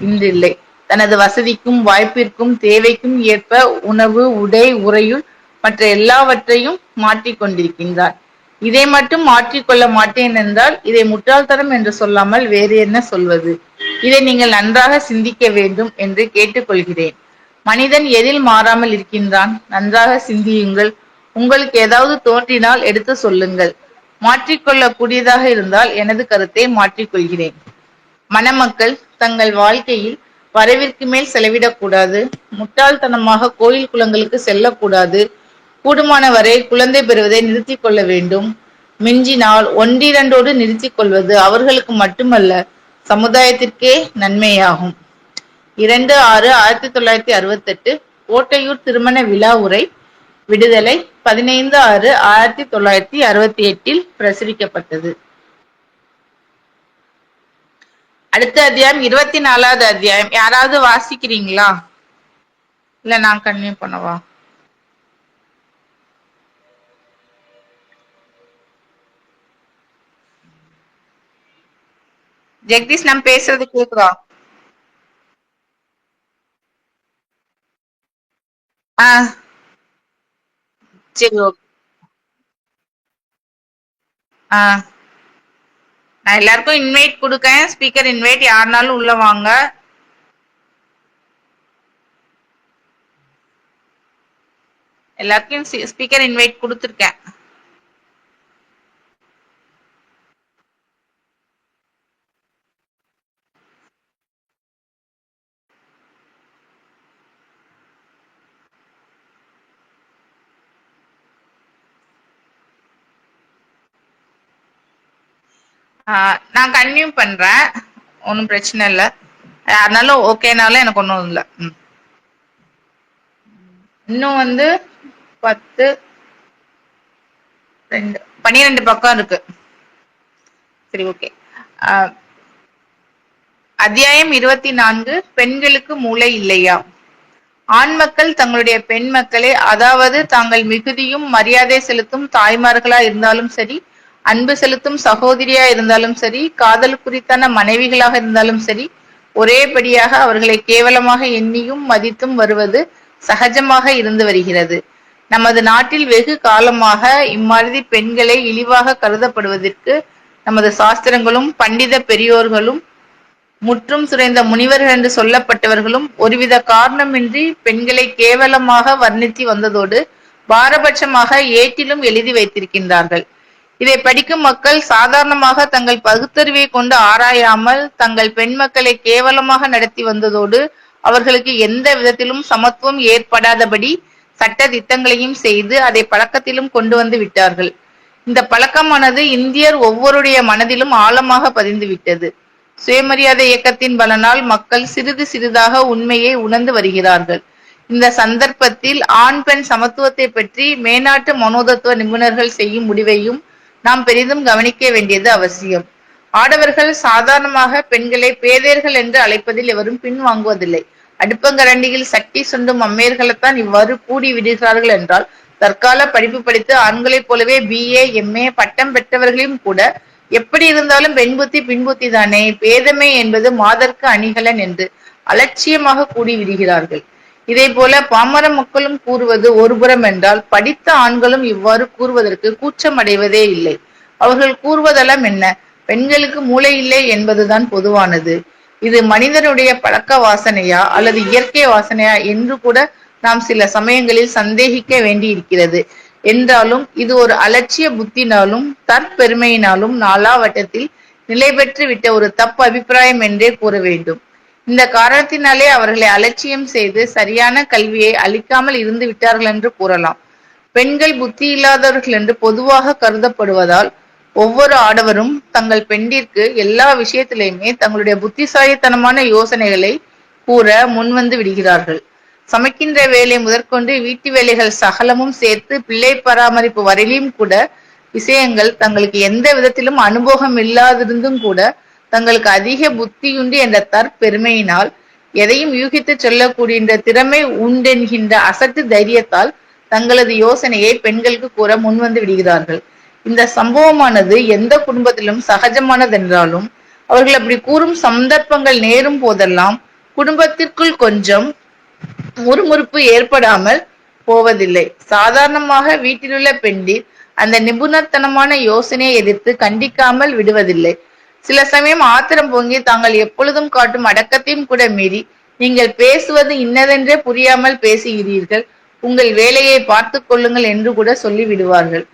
இன்றில்லை. தனது வசதிக்கும் வாய்ப்பிற்கும் தேவைக்கும் ஏற்ப உணவு, உடை, உறையுள் மற்ற எல்லாவற்றையும் மாற்றிக் கொண்டிருக்கின்றான். இதை மட்டும் மாற்றிக்கொள்ள மாட்டேன் என்றால் இதை முட்டாள்தனம் என்று சொல்லாமல் வேறு என்ன சொல்வது? இதை நீங்கள் நன்றாக சிந்திக்க வேண்டும் என்று கேட்டுக்கொள்கிறேன். மனிதன் எதில் மாறாமல் இருக்கின்றான்? நன்றாக சிந்தியுங்கள். உங்களுக்கு ஏதாவது தோன்றினால் எடுத்து சொல்லுங்கள். மாற்றிக்கொள்ளக் கூடியதாக இருந்தால் எனது கருத்தை மாற்றிக்கொள்கிறேன். மணமக்கள் தங்கள் வாழ்க்கையில் வரவிற்கு மேல் செலவிடக்கூடாது. முட்டாள்தனமாக கோயில் குளங்களுக்கு செல்லக்கூடாது. கூடுமான வரை குழந்தை பெறுவதை நிறுத்திக் கொள்ள வேண்டும். மிஞ்சினால் ஒன்றிரண்டோடு நிறுத்திக் கொள்வது அவர்களுக்கு மட்டுமல்ல, சமுதாயத்திற்கே நன்மையாகும். 2/6/1968 கோட்டையூர் திருமண விழா உரை. விடுதலை 15/6/1968 பிரசுரிக்கப்பட்டது. அடுத்த அத்தியாயம் 24வது அத்தியாயம். யாராவது வாசிக்கிறீங்களா? இல்ல நான் கன்டினியூ பண்ணவா? ஜெகதீஷ், நான் பேசுறது கேக்குதா? சரி, ஓகே. நான் எல்லாருக்கும் இன்வைட் கொடுக்கேன். ஸ்பீக்கர் இன்வைட், யாருனாலும் உள்ள வாங்க. எல்லாருக்கும் ஸ்பீக்கர் இன்வைட் கொடுத்துருக்கேன். நான் கன்டினியூ பண்றேன், ஒன்றும் பிரச்சனை இல்லை. யாருனாலும் ஓகேனாலும் எனக்கு ஒன்றும் இல்லை. இன்னும் 10 2 12 பக்கம் இருக்கு. சரி, ஓகே. அத்தியாயம் 24. பெண்களுக்கு மூளை இல்லையா? ஆண் மக்கள் தங்களுடைய பெண் மக்களை, அதாவது தாங்கள் மிகுதியும் மரியாதை செலுத்தும் தாய்மார்களா இருந்தாலும் சரி, அன்பு செலுத்தும் சகோதரியா இருந்தாலும் சரி, காதல் குறித்தான மனைவிகளாக இருந்தாலும் சரி, ஒரேபடியாக அவர்களை கேவலமாக எண்ணியும் மதித்தும் வருவது சகஜமாக இருந்து வருகிறது. நமது நாட்டில் வெகு காலமாக இம்மாதிரி பெண்களை இழிவாக கருதப்படுவதற்கு நமது சாஸ்திரங்களும் பண்டித பெரியோர்களும் முற்றும் சுரைந்த முனிவர்கள் என்று சொல்லப்பட்டவர்களும் ஒருவித காரணமின்றி பெண்களை கேவலமாக வர்ணித்து வந்ததோடு பாரபட்சமாக ஏட்டிலும் எழுதி வைத்திருக்கின்றார்கள். இதை படிக்கும் மக்கள் சாதாரணமாக தங்கள் பகுத்தறிவை கொண்டு ஆராயாமல் தங்கள் பெண் மக்களை கேவலமாக நடத்தி வந்ததோடு அவர்களுக்கு எந்த விதத்திலும் சமத்துவம் ஏற்படாதபடி சட்ட திட்டங்களையும் செய்து அதை பழக்கத்திலும் கொண்டு வந்து விட்டார்கள். இந்த பழக்கமானது இந்தியர் ஒவ்வொருடைய மனதிலும் ஆழமாக பதிந்து விட்டது. சுயமரியாதை இயக்கத்தின் பலனால் மக்கள் சிறிது சிறிதாக உண்மையை உணர்ந்து வருகிறார்கள். இந்த சந்தர்ப்பத்தில் ஆண் பெண் சமத்துவத்தை பற்றி மேனாட்டு மனோதத்துவ நிபுணர்கள் செய்யும் முடிவையும் நாம் பெரிதும் கவனிக்க வேண்டியது அவசியம். ஆடவர்கள் சாதாரணமாக பெண்களை பேதையர்கள் என்று அழைப்பதில் எவரும் பின்வாங்குவதில்லை. அடுப்பங்கரண்டியில் சட்டி சுண்டும் அம்மையர்களைத்தான் இவ்வாறு கூடி விடுகிறார்கள் என்றால், தற்கால படிப்பு படித்து ஆண்களைப் போலவே BA MA பட்டம் பெற்றவர்களையும் கூட எப்படி இருந்தாலும் பெண் புத்தி பின்புத்தி தானே, பேதமை என்பது மாதர்க்கு அணிகலன் என்று அலட்சியமாக கூடி விடுகிறார்கள். இதே போல பாமர மக்களும் கூறுவது ஒருபுறம் என்றால், படித்த ஆண்களும் இவ்வாறு கூறுவதற்கு கூச்சம் அடைவதே இல்லை. அவர்கள் கூறுவதெல்லாம் என்ன? பெண்களுக்கு மூளை இல்லை என்பதுதான் பொதுவானது. இது மனிதனுடைய பழக்க வாசனையா அல்லது இயற்கை வாசனையா என்று கூட நாம் சில சமயங்களில் சந்தேகிக்க வேண்டி இருக்கிறது. என்றாலும் இது ஒரு அலட்சிய புத்தினாலும் தற்பெருமையினாலும் நாளாவட்டத்தில் நிலை பெற்று விட்ட ஒரு தப்பு அபிப்பிராயம் என்றே கூற வேண்டும். இந்த காரணத்தினாலே அவர்களை அலட்சியம் செய்து சரியான கல்வியை அளிக்காமல் இருந்து விட்டார்கள் என்று கூறலாம். பெண்கள் புத்தி இல்லாதவர்கள் என்று பொதுவாக கருதப்படுவதால் ஒவ்வொரு ஆடவரும் தங்கள் பெண்டிற்கு எல்லா விஷயத்திலையுமே தங்களுடைய புத்திசாலித்தனமான யோசனைகளை கூற முன்வந்து விடுகிறார்கள். சமைக்கின்ற வேலை முதற்கொண்டு வீட்டு வேலைகள் சகலமும் சேர்த்து பிள்ளை பராமரிப்பு வரையிலும் கூட விஷயங்கள் தங்களுக்கு எந்த விதத்திலும் அனுபவம் இல்லாதிருந்தும் கூட தங்களுக்கு அதிக புத்தியுண்டு என்ற தற்பெருமையினால் எதையும் யூகித்து சொல்லக்கூடிய திறமை உண்டென்கின்ற அசட்டு தைரியத்தால் தங்களது யோசனையை பெண்களுக்கு கூற முன்வந்து விடுகிறார்கள். இந்த சம்பவமானது எந்த குடும்பத்திலும் சகஜமானதென்றாலும் அவர்கள் அப்படி கூறும் சந்தர்ப்பங்கள் நேரும் போதெல்லாம் குடும்பத்திற்குள் கொஞ்சம் முறுமுறுப்பு ஏற்படாமல் போவதில்லை. சாதாரணமாக வீட்டிலுள்ள பெண்டிர் அந்த நிபுணத்தனமான யோசனையை எதிர்த்து கண்டிக்காமல் விடுவதில்லை. சில சமயம் ஆத்திரம் பொங்கி தாங்கள் எப்பொழுதும் காட்டும் அடக்கத்தையும் கூட மீறி, நீங்கள் பேசுவது இன்னதென்றே புரியாமல் பேசுகிறீர்கள், உங்கள் வேலையை பார்த்து கொள்ளுங்கள் என்று கூட சொல்லி விடுவார்கள்.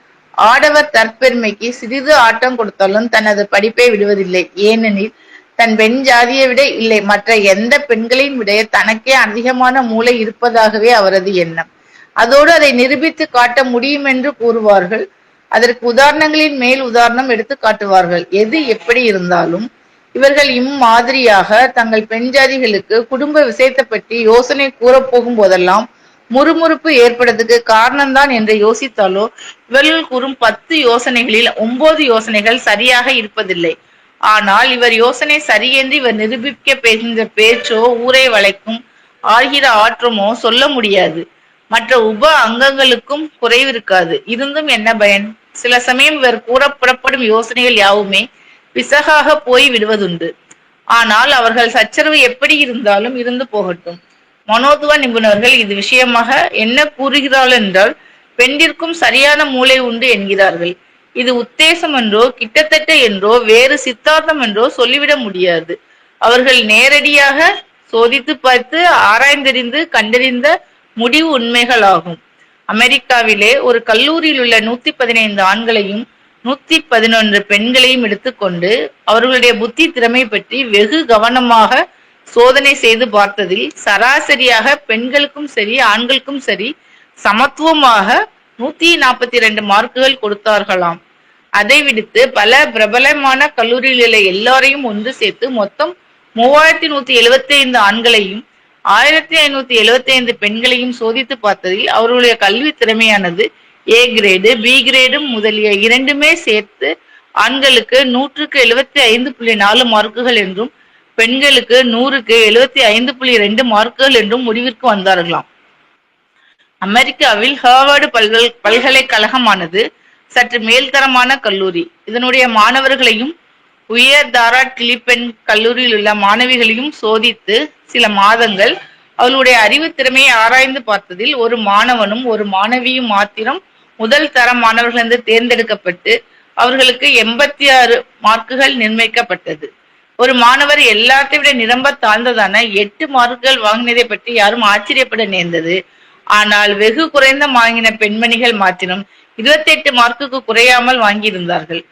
ஆடவர் தற்பெருமைக்கு சிறிது ஆட்டம் கொடுத்தாலும் தனது படிப்பை விடுவதில்லை. ஏனெனில் தன் பெண் ஜாதியை விட இல்லை மற்ற எந்த பெண்களையும் விட தனக்கே அதிகமான மூளை இருப்பதாகவே அவரது எண்ணம். அதோடு அதை நிரூபித்து காட்ட முடியும் என்று கூறுவார்கள். அதற்கு உதாரணங்களின் மேல் உதாரணம் எடுத்து காட்டுவார்கள். எது எப்படி இருந்தாலும் இவர்கள் இம்மாதிரியாக தங்கள் பெண் ஜாதிகளுக்கு குடும்ப விஷயத்தை பற்றி யோசனை கூறப்போகும் போதெல்லாம் முறுமுறுப்பு ஏற்படுறதுக்கு காரணம்தான் என்று யோசித்தாலோ இவர்கள் கூறும் 10 யோசனைகளில் 9 யோசனைகள் சரியாக இருப்பதில்லை. ஆனால் இவர் யோசனை சரியென்று இவர் நிரூபிக்க பேசுகின்ற பேச்சோ ஊரை வளைக்கும் ஆகிற ஆற்றமோ சொல்ல முடியாது. மற்ற உப அங்கங்களுக்கும் குறைவிருக்காது. இருந்தும் என்ன பயன்? சில சமயம் இவர் கூற புறப்படும் யோசனைகள் யாவுமே பிசகாக போய் விடுவதுண்டு. ஆனால் அவர்கள் சச்சரவு எப்படி இருந்தாலும் இருந்து போகட்டும். மனோதுவ நிபுணர்கள் இது விஷயமாக என்ன கூறுகிறார்கள் என்றால், பெண்டிற்கும் சரியான மூளை உண்டு என்கிறார்கள். இது உத்தேசம் என்றோ கிட்டத்தட்ட என்றோ வேறு சித்தாந்தம் என்றோ சொல்லிவிட முடியாது. அவர்கள் நேரடியாக சோதித்து பார்த்து ஆராய்ந்தறிந்து கண்டறிந்த முடிவு உண்மைகள் ஆகும். அமெரிக்காவிலே ஒரு கல்லூரியில் உள்ள 115 ஆண்களையும் 111 பெண்களையும் எடுத்துக்கொண்டு அவர்களுடைய புத்தி திறமை பற்றி வெகு கவனமாக சோதனை செய்து பார்த்ததில் சராசரியாக பெண்களுக்கும் சரி ஆண்களுக்கும் சரி சமத்துவமாக 142 மார்க்குகள் கொடுத்தார்களாம். அதை விடுத்து பல பிரபலமான கல்லூரியில் உள்ள எல்லாரையும் ஒன்று சேர்த்து மொத்தம் 3175 ஆண்களையும் 1575 பெண்களையும் சோதித்து பார்த்ததில் அவர்களுடைய கல்வி திறமையானது ஏ கிரேடு பி கிரேடு முதலிய இரண்டுமே சேர்த்து ஆண்களுக்கு 100க்கு 75.4 மார்க்குகள் என்றும் பெண்களுக்கு 100க்கு 75.2 மார்க்குகள் என்றும் முடிவிற்கு வந்தார்களாம். அமெரிக்காவில் ஹார்வர்டு பல்கலைக்கழகமானது சற்று மேல்தரமான கல்லூரி. இதனுடைய மாணவர்களையும் உயர் தாராட் கிளிபென் கல்லூரியில் உள்ள மாணவிகளையும் சோதித்து சில மாதங்கள் அவர்களுடைய அறிவு திறமையை ஆராய்ந்து பார்த்ததில் ஒரு மாணவனும் ஒரு மாணவியும் மாத்திரம் முதல் தர மாணவர்கள் என்று தேர்ந்தெடுக்கப்பட்டு அவர்களுக்கு 86 மார்க்குகள் நிர்ணயிக்கப்பட்டது. ஒரு மாணவர் எல்லாத்தை விட நிரம்ப தாழ்ந்ததான 8 மார்க்குகள் வாங்கினதை பற்றி யாரும் ஆச்சரியப்பட நேர்ந்தது. ஆனால் வெகு குறைந்த வாங்கின பெண்மணிகள் மாத்திரம் 28 மார்க்குக்கு குறையாமல் வாங்கியிருந்தார்கள்.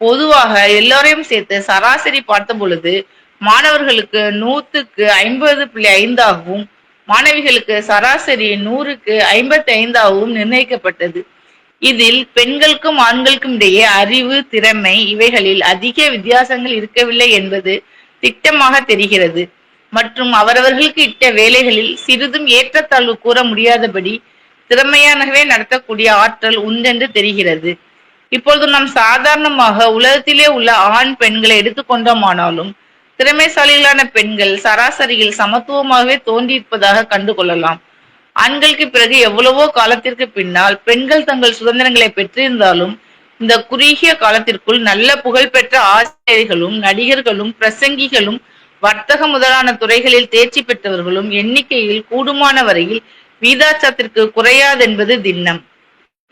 பொதுவாக எல்லோரையும் சேர்த்து சராசரி பார்த்த பொழுது மாணவர்களுக்கு 100க்கு 50.5 ஆகவும் மாணவிகளுக்கு சராசரி 100க்கு 55 ஆகவும் நிர்ணயிக்கப்பட்டது. இதில் பெண்களுக்கும் ஆண்களுக்கும் இடையே அறிவு திறமை இவைகளில் அதிக வித்தியாசங்கள் இருக்கவில்லை என்பது திட்டமாக தெரிகிறது. மற்றும் அவரவர்களுக்கு இட்ட வேலைகளில் சிறிதும் ஏற்றத்தாழ்வு கூற முடியாதபடி திறமையானவே நடத்தக்கூடிய ஆற்றல் உண்டென்று தெரிகிறது. இப்பொழுது நாம் சாதாரணமாக உலகத்திலே உள்ள ஆண் பெண்களை எடுத்துக்கொண்டோமானாலும் திறமைசாலிகளான பெண்கள் சராசரியில் சமத்துவமாகவே தோன்றியிருப்பதாக கண்டு கொள்ளலாம். ஆண்களுக்கு பிறகு எவ்வளவோ காலத்திற்கு பின்னால் பெண்கள் தங்கள் சுதந்திரங்களை பெற்றிருந்தாலும் இந்த குறுகிய காலத்திற்குள் நல்ல புகழ்பெற்ற ஆசிரியர்களும் நடிகர்களும் பிரசங்கிகளும் வர்த்தக முதலான துறைகளில் தேர்ச்சி பெற்றவர்களும் எண்ணிக்கையில் கூடுமான வரையில் வீதாச்சாரத்திற்கு குறையாதென்பது திண்ணம்.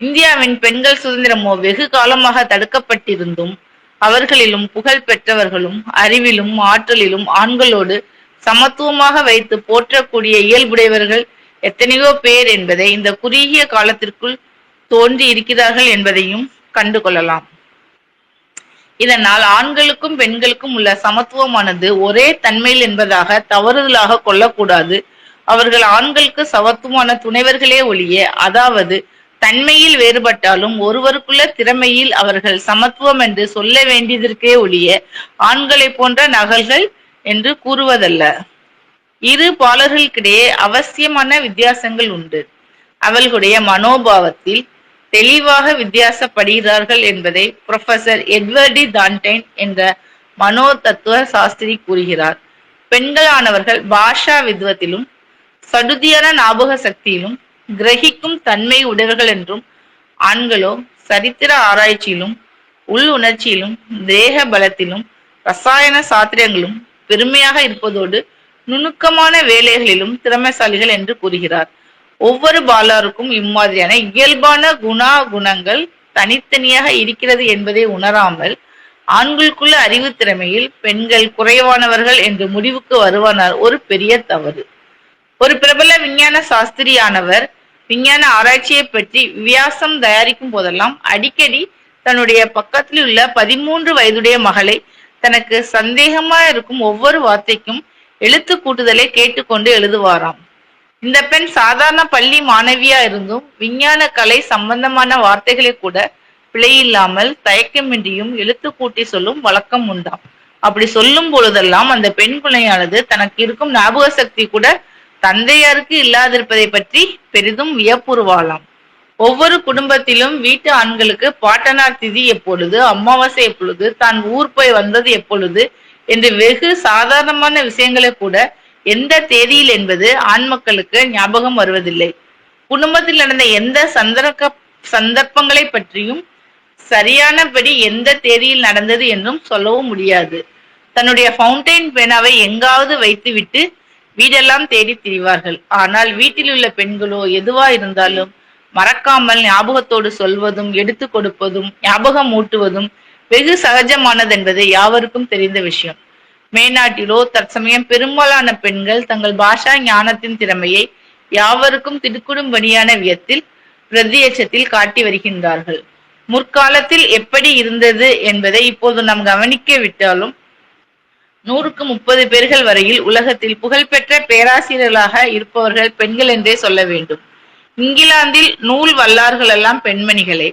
இந்தியாவின் பெண்கள் சுதந்திரமோ வெகு காலமாக தடுக்கப்பட்டிருந்தும் அவர்களிலும் புகழ் பெற்றவர்களும் அறிவிலும் ஆற்றலிலும் ஆண்களோடு சமத்துவமாக வைத்து போற்றக்கூடிய இயல்புடையவர்கள் எத்தனையோ பேர் என்பதை இந்த குறுகிய காலத்திற்குள் தோன்றி இருக்கிறார்கள் என்பதையும் கண்டு கொள்ளலாம். இதனால் ஆண்களுக்கும் பெண்களுக்கும் உள்ள சமத்துவமானது ஒரே தன்மையில் என்பதாக தவறுதலாக கொள்ளக்கூடாது. அவர்கள் ஆண்களுக்கு சமத்துவமான துணைவர்களே ஒழிய, அதாவது தன்மையில் வேறுபட்டாலும் ஒருவருக்குள்ள திறமையில் அவர்கள் சமத்துவம் என்று சொல்ல வேண்டியதற்கே ஒழிய ஆண்களை போன்ற நகல்கள் என்று கூறுவதல்ல. இரு பாலர்களுக்கிடையே அவசியமான வித்தியாசங்கள் உண்டு. அவர்களுடைய மனோபாவத்தில் தெளிவாக வித்தியாசப்படுகிறார்கள் என்பதை புரொஃபசர் எட்வர்ட் டி தான்டைன் என்ற மனோ தத்துவ சாஸ்திரி கூறுகிறார். பெண்களானவர்கள் பாஷா வித்வத்திலும் சடுதியான ஞாபக சக்தியிலும் கிரகிக்கும் தன்மை உடையவர்கள் என்றும், ஆண்களோ சரித்திர ஆராய்ச்சியிலும் உள் உணர்ச்சியிலும் தேக பலத்திலும் ரசாயன சாத்திரங்களும் பெருமையாக இருப்பதோடு நுணுக்கமான வேலைகளிலும் திறமைசாலிகள் என்று கூறுகிறார். ஒவ்வொரு பாலாருக்கும் இம்மாதிரியான இயல்பான குணங்கள் தனித்தனியாக இருக்கிறது என்பதை உணராமல் ஆண்களுக்குள்ள அறிவு திறமையில் பெண்கள் குறைவானவர்கள் என்று முடிவுக்கு வருவானார் ஒரு பெரிய தவறு. ஒரு பிரபல விஞ்ஞான சாஸ்திரியானவர் விஞ்ஞான ஆராய்ச்சியை பற்றி வியாசம் தயாரிக்கும் போதெல்லாம் அடிக்கடி தன்னுடைய பக்கத்தில் உள்ள 13 வயதுடைய மகளை தனக்கு சந்தேகமா இருக்கும் ஒவ்வொரு வார்த்தைக்கும் எழுத்து கூட்டுதலை கேட்டுக்கொண்டு எழுதுவாராம். இந்த பெண் சாதாரண பள்ளி மாணவியா இருந்தும் விஞ்ஞான கலை சம்பந்தமான வார்த்தைகளை கூட பிழையில்லாமல் தயக்கமின்றியும் எழுத்து கூட்டி சொல்லும் வழக்கம் உண்டாம். அப்படி சொல்லும் பொழுதெல்லாம் அந்த பெண் குழந்தையானது தனக்கு இருக்கும் ஞாபக சக்தி கூட தந்தையாருக்கு இல்லாதிருப்பதை பற்றி பெரிதும் வியப்புறுவாளாம். ஒவ்வொரு குடும்பத்திலும் வீட்டு ஆண்களுக்கு பாட்டனார் திதி எப்பொழுது, அமாவாசை எப்பொழுது, தான் ஊர் போய் வந்தது எப்பொழுது என்று வெகு சாதாரணமான விஷயங்களை கூட எந்த தேதியில் என்பது ஆண் மக்களுக்கு ஞாபகம் வருவதில்லை. குடும்பத்தில் நடந்த எந்த சந்தர்ப்பங்களை பற்றியும் சரியானபடி எந்த தேதியில் நடந்தது என்றும் சொல்லவும் முடியாது. தன்னுடைய ஃபவுண்டைன் பேனாவை எங்காவது வைத்துவிட்டு வீடெல்லாம் தேடி திரிவார்கள். ஆனால் வீட்டில் உள்ள பெண்களோ எதுவா இருந்தாலும் மறக்காமல் ஞாபகத்தோடு சொல்வதும் எடுத்து கொடுப்பதும் ஞாபகம் ஊட்டுவதும் வெகு சகஜமானது என்பது யாவருக்கும் தெரிந்த விஷயம். மேநாட்டிலோ தற்சமயம் பெரும்பாலான பெண்கள் தங்கள் பாஷா ஞானத்தின் திறமையை யாவருக்கும் திடுக்குடும்படியான வியத்தில் பிரதியட்சத்தில் காட்டி வருகின்றார்கள். முற்காலத்தில் எப்படி இருந்தது என்பதை இப்போது நாம் கவனிக்க விட்டாலும் 100க்கு 30 பேர்கள் வரையில் உலகத்தில் புகழ்பெற்ற பேராசிரியர்களாக இருப்பவர்கள் பெண்கள் என்றே சொல்ல வேண்டும். இங்கிலாந்தில் நூல் வல்லார்கள் எல்லாம் பெண்மணிகளே.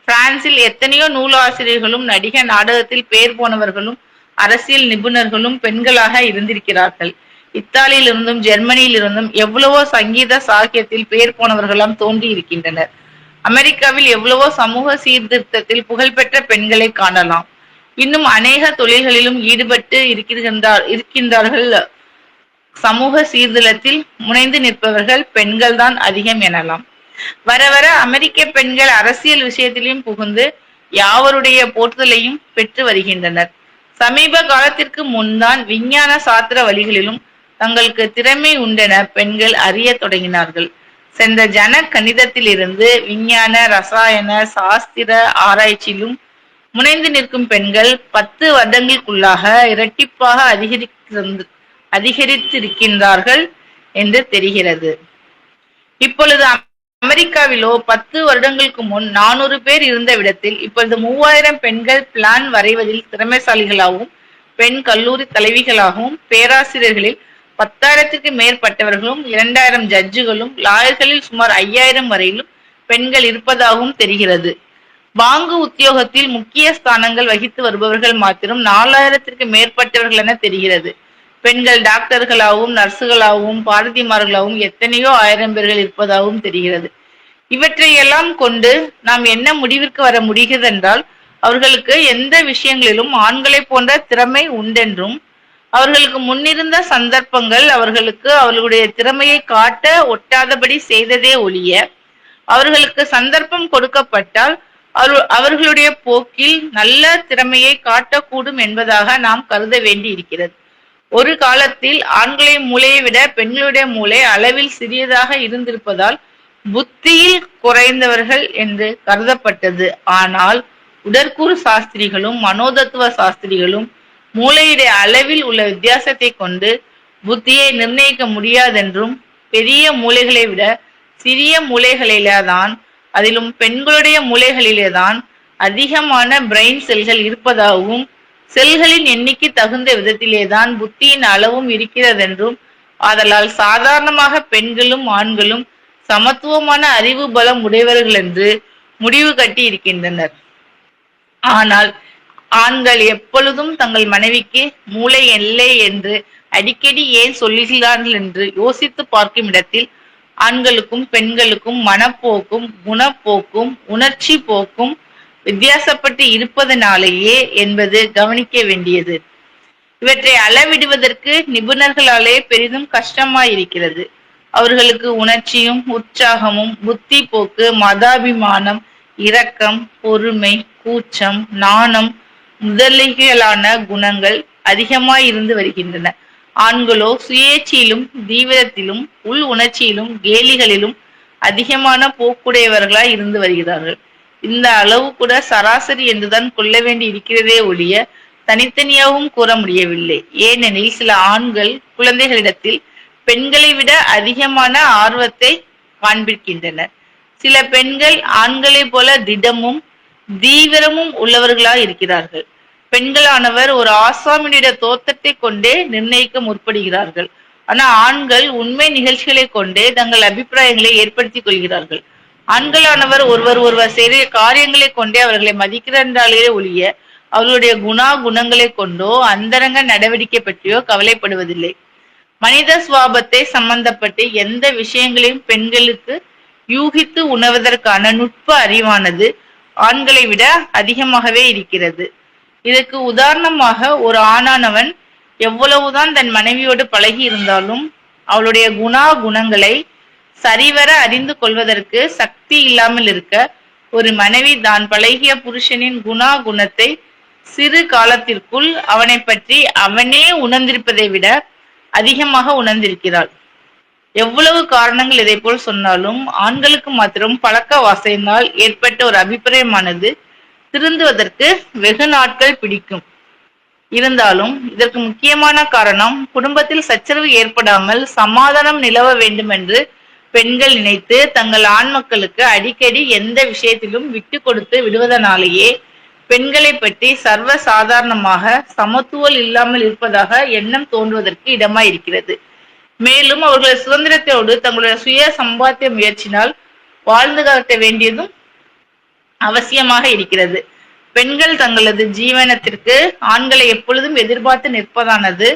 பிரான்சில் எத்தனையோ நூலாசிரியர்களும் நடிக நாடகத்தில் பெயர் போனவர்களும் அரசியல் நிபுணர்களும் பெண்களாக இருந்திருக்கிறார்கள். இத்தாலியிலிருந்தும் ஜெர்மனியிலிருந்தும் எவ்வளவோ சங்கீத சாகியத்தில் பெயர் போனவர்களாம் தோன்றி இருக்கின்றனர். அமெரிக்காவில் எவ்வளவோ சமூக சீர்திருத்தத்தில் புகழ்பெற்ற பெண்களை காணலாம். இன்னும் அநேக தொழில்களிலும் ஈடுபட்டு இருக்கின்றார்கள். சமூக சீர்திருத்தத்தில் முனைந்து நிற்பவர்கள் பெண்கள் தான் அதிகம் எனலாம். வர வர அமெரிக்க பெண்கள் அரசியல் விஷயத்திலும் புகுந்து யாவருடைய போற்றுதலையும் பெற்று வருகின்றனர். சமீப காலத்திற்கு முன்தான் விஞ்ஞான சாஸ்திர வழிகளிலும் தங்களுக்கு திறமை உண்டென பெண்கள் அறிய தொடங்கினார்கள். சென்ற ஜன கணிதத்திலிருந்து விஞ்ஞான ரசாயன சாஸ்திர ஆராய்ச்சியிலும் முனைந்து நிற்கும் பெண்கள் 10 வருடங்களுக்குள்ளாக இரட்டிப்பாக அதிகரித்திருக்கின்றார்கள் என்று தெரிகிறது. இப்பொழுது அமெரிக்காவிலோ 10 வருடங்களுக்கு முன் 400 பேர் இருந்த இடத்தில் இப்பொழுது 3000 பெண்கள் பிளான் வரைவதில் திறமைசாலிகளாகவும் பெண் கல்லூரி தலைவிகளாகவும் பேராசிரியர்களில் 10,000க்கு மேற்பட்டவர்களும் 2000 ஜட்ஜுகளும் லாயர்களில் சுமார் 5000 வரையிலும் பெண்கள் இருப்பதாகவும் தெரிகிறது. பாங்கு உத்தியோகத்தில் முக்கிய ஸ்தானங்கள் வகித்து வருபவர்கள் மாத்திரம் 4000க்கு மேற்பட்டவர்கள் என தெரிகிறது. பெண்கள் டாக்டர்களாகவும் நர்சுகளாகவும் பாரதிமார்களாகவும் எத்தனையோ 1000 பேர்கள் இருப்பதாகவும் தெரிகிறது. இவற்றையெல்லாம் கொண்டு நாம் என்ன முடிவிற்கு வர முடிகிறது என்றால், அவர்களுக்கு எந்த விஷயங்களிலும் ஆண்களை போன்ற திறமை உண்டென்றும் அவர்களுக்கு முன்னிருந்த சந்தர்ப்பங்கள் அவர்களுக்கு அவர்களுடைய திறமையை காட்ட ஒட்டாதபடி செய்ததே ஒழிய, அவர்களுக்கு சந்தர்ப்பம் கொடுக்கப்பட்டால் அவர்களுடைய போக்கில் நல்ல திறமையை காட்டக்கூடும் என்பதாக நாம் கருத வேண்டி இருக்கிறது. ஒரு காலத்தில் ஆண்களின் மூளையை விட பெண்களுடைய மூளை அளவில் சிறியதாக இருந்திருப்பதால் புத்தியில் குறைந்தவர்கள் என்று கருதப்பட்டது. ஆனால் உடற்கூறு சாஸ்திரிகளும் மனோதத்துவ சாஸ்திரிகளும் மூளையுடைய அளவில் உள்ள வித்தியாசத்தை கொண்டு புத்தியை நிர்ணயிக்க முடியாதென்றும், பெரிய மூளைகளை விட சிறிய மூளைகளிலேதான், அதிலும் பெண்களுடைய மூளைகளிலேதான் அதிகமான பிரெயின் செல்கள் இருப்பதாகவும், செல்களின் எண்ணிக்கை தகுந்த விதத்திலேதான் புத்தியின் அளவும் இருக்கிறதென்றும், ஆதலால் சாதாரணமாக பெண்களும் ஆண்களும் சமத்துவமான அறிவு பலம் உடையவர்கள் என்று முடிவு கட்டி இருக்கின்றனர். ஆனால் ஆண்கள் எப்பொழுதும் தங்கள் மனைவிக்கு மூளை இல்லை என்று அடிக்கடி ஏன் சொல்லுகிறார்கள் என்று யோசித்து பார்க்கும் இடத்தில், ஆண்களுக்கும் பெண்களுக்கும் மனப்போக்கும் குணப்போக்கும் உணர்ச்சி போக்கும் வித்தியாசப்பட்டு இருப்பதனாலேயே என்பது கவனிக்க வேண்டியது. இவற்றை அளவிடுவதற்கு நிபுணர்களாலே பெரிதும் கஷ்டமாயிருக்கிறது. அவர்களுக்கு உணர்ச்சியும் உற்சாகமும் புத்தி போக்கு மதாபிமானம் இரக்கம் பொறுமை கூச்சம் நாணம் முதலிகளான குணங்கள் அதிகமாயிருந்து வருகின்றன. ஆண்களோ சுயேட்சையிலும் தீவிரத்திலும் உள் உணர்ச்சியிலும் கேலிகளிலும் அதிகமான போக்குடையவர்களாய் இருந்து வருகிறார்கள். இந்த அளவு கூட சராசரி என்றுதான் கொள்ள வேண்டி இருக்கிறதே ஒழிய தனித்தனியாகவும் கூற முடியவில்லை. ஏனெனில் சில ஆண்கள் குழந்தைகளிடத்தில் பெண்களை விட அதிகமான ஆர்வத்தை காண்பிக்கின்றனர். சில பெண்கள் ஆண்களைப் போல திடமும் தீவிரமும் உள்ளவர்களாய் இருக்கிறார்கள். பெண்களானவர் ஒரு ஆசாமியுடைய தோற்றத்தை கொண்டே நிர்ணயிக்க முற்படுகிறார்கள். ஆனால் ஆண்கள் உண்மை நிகழ்ச்சிகளை கொண்டே தங்கள் அபிப்பிராயங்களை ஏற்படுத்திக் கொள்கிறார்கள். ஆண்களானவர் ஒருவர் செய்த காரியங்களை கொண்டே அவர்களை மதிக்கிறார்களே ஒழிய அவர்களுடைய குணங்களை கொண்டோ அந்தரங்க நடவடிக்கை பற்றியோ கவலைப்படுவதில்லை. மனித சுவாபத்தை சம்பந்தப்பட்டு எந்த விஷயங்களையும் பெண்களுக்கு யூகித்து உணர்வதற்கான நுட்ப அறிவானது ஆண்களை விட அதிகமாகவே இருக்கிறது. இதற்கு உதாரணமாக ஒரு ஆணானவன் எவ்வளவுதான் தன் மனைவியோடு பழகி இருந்தாலும் அவளுடைய குணங்களை சரிவர அறிந்து கொள்வதற்கு சக்தி இல்லாமல் இருக்க, ஒரு மனைவி தான் பழகிய புருஷனின் குணத்தை சிறு காலத்திற்குள் அவனை பற்றி அவனே உணர்ந்திருப்பதை விட அதிகமாக உணர்ந்திருக்கிறாள். எவ்வளவு காரணங்கள் இதை போல் சொன்னாலும் ஆண்களுக்கு மாத்திரம் பழக்க வாசையினால் ஏற்பட்ட ஒரு அபிப்பிராயமானது திருந்துவதற்கு வெகு நாட்கள் பிடிக்கும். இருந்தாலும் இதற்கு முக்கியமான காரணம் குடும்பத்தில் சச்சரவு ஏற்படாமல் சமாதானம் நிலவ வேண்டும் என்று பெண்கள் நினைத்து தங்கள் ஆண் மக்களுக்கு அடிக்கடி எந்த விஷயத்திலும் விட்டு கொடுத்து விடுவதனாலேயே பெண்களை பற்றி சர்வ சாதாரணமாக சமத்துவம் இல்லாமல் இருப்பதாக எண்ணம் தோன்றுவதற்கு இடமாய் இருக்கிறது. மேலும் அவர்கள் சுதந்திரத்தோடு தங்களுடைய சுய சம்பாத்திய முயற்சினால் வாழ்ந்து காட்ட வேண்டியதும் அவசியமாக இருக்கிறது. பெண்கள் தங்களது ஜீவனத்திற்கு ஆண்களை எப்பொழுதும் எதிர்பார்த்து நிற்பதானது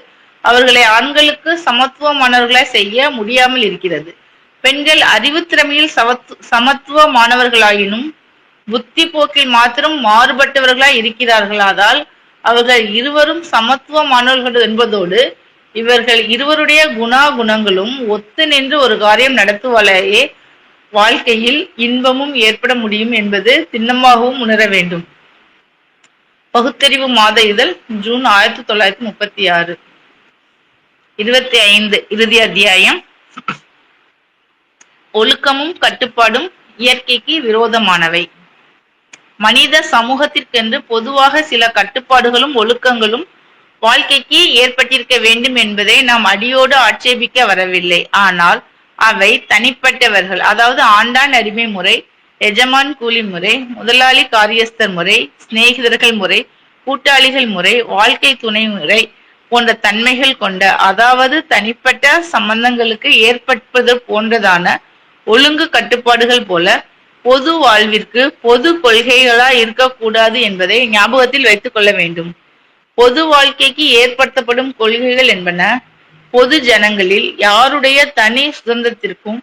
அவர்களை ஆண்களுக்கு சமத்துவமானவர்களாய் செய்ய முடியாமல் இருக்கிறது. பெண்கள் அறிவுத்திறமையில் சமத்துவமானவர்களாயினும் புத்தி போக்கில் மாத்திரம் மாறுபட்டவர்களாய் இருக்கிறார்களாதால் அவர்கள் இருவரும் சமத்துவமானவர்கள் என்பதோடு இவர்கள் இருவருடைய குணாகுணங்களும் ஒத்து நின்று ஒரு காரியம் நடத்துவதாலேயே வாழ்க்கையில் இன்பமும் ஏற்பட முடியும் என்பது திண்ணமாகவும் உணர வேண்டும். பகுத்தறிவு மாத இதழ், ஜூன் 1936. 25. இறுதி அத்தியாயம். ஒழுக்கமும் கட்டுப்பாடும் இயற்கைக்கு விரோதமானவை. மனித சமூகத்திற்கென்று பொதுவாக சில கட்டுப்பாடுகளும் ஒழுக்கங்களும் வாழ்க்கைக்கு ஏற்பட்டிருக்க வேண்டும் என்பதை நாம் அடியோடு ஆட்சேபிக்க வரவில்லை. ஆனால் அவை தனிப்பட்டவர்கள், அதாவது ஆண்டான் அடிமை முறை, எஜமான் கூலி முறை, முதலாளி காரியஸ்தர் முறை, சிநேகிதர்கள் முறை, கூட்டாளிகள் முறை, வாழ்க்கை துணை முறை போன்ற தன்மைகள் கொண்ட, அதாவது தனிப்பட்ட சம்பந்தங்களுக்கு ஏற்படுவது போன்றதான ஒழுங்கு கட்டுப்பாடுகள் போல பொது வாழ்விற்கு பொது கொள்கைகளா இருக்கக்கூடாது என்பதை ஞாபகத்தில் வைத்துக் கொள்ள வேண்டும். பொது வாழ்க்கைக்கு ஏற்படுத்தப்படும் கொள்கைகள் என்பன பொது ஜனங்களில் யாருடைய தனி சுதந்திரத்திற்கும்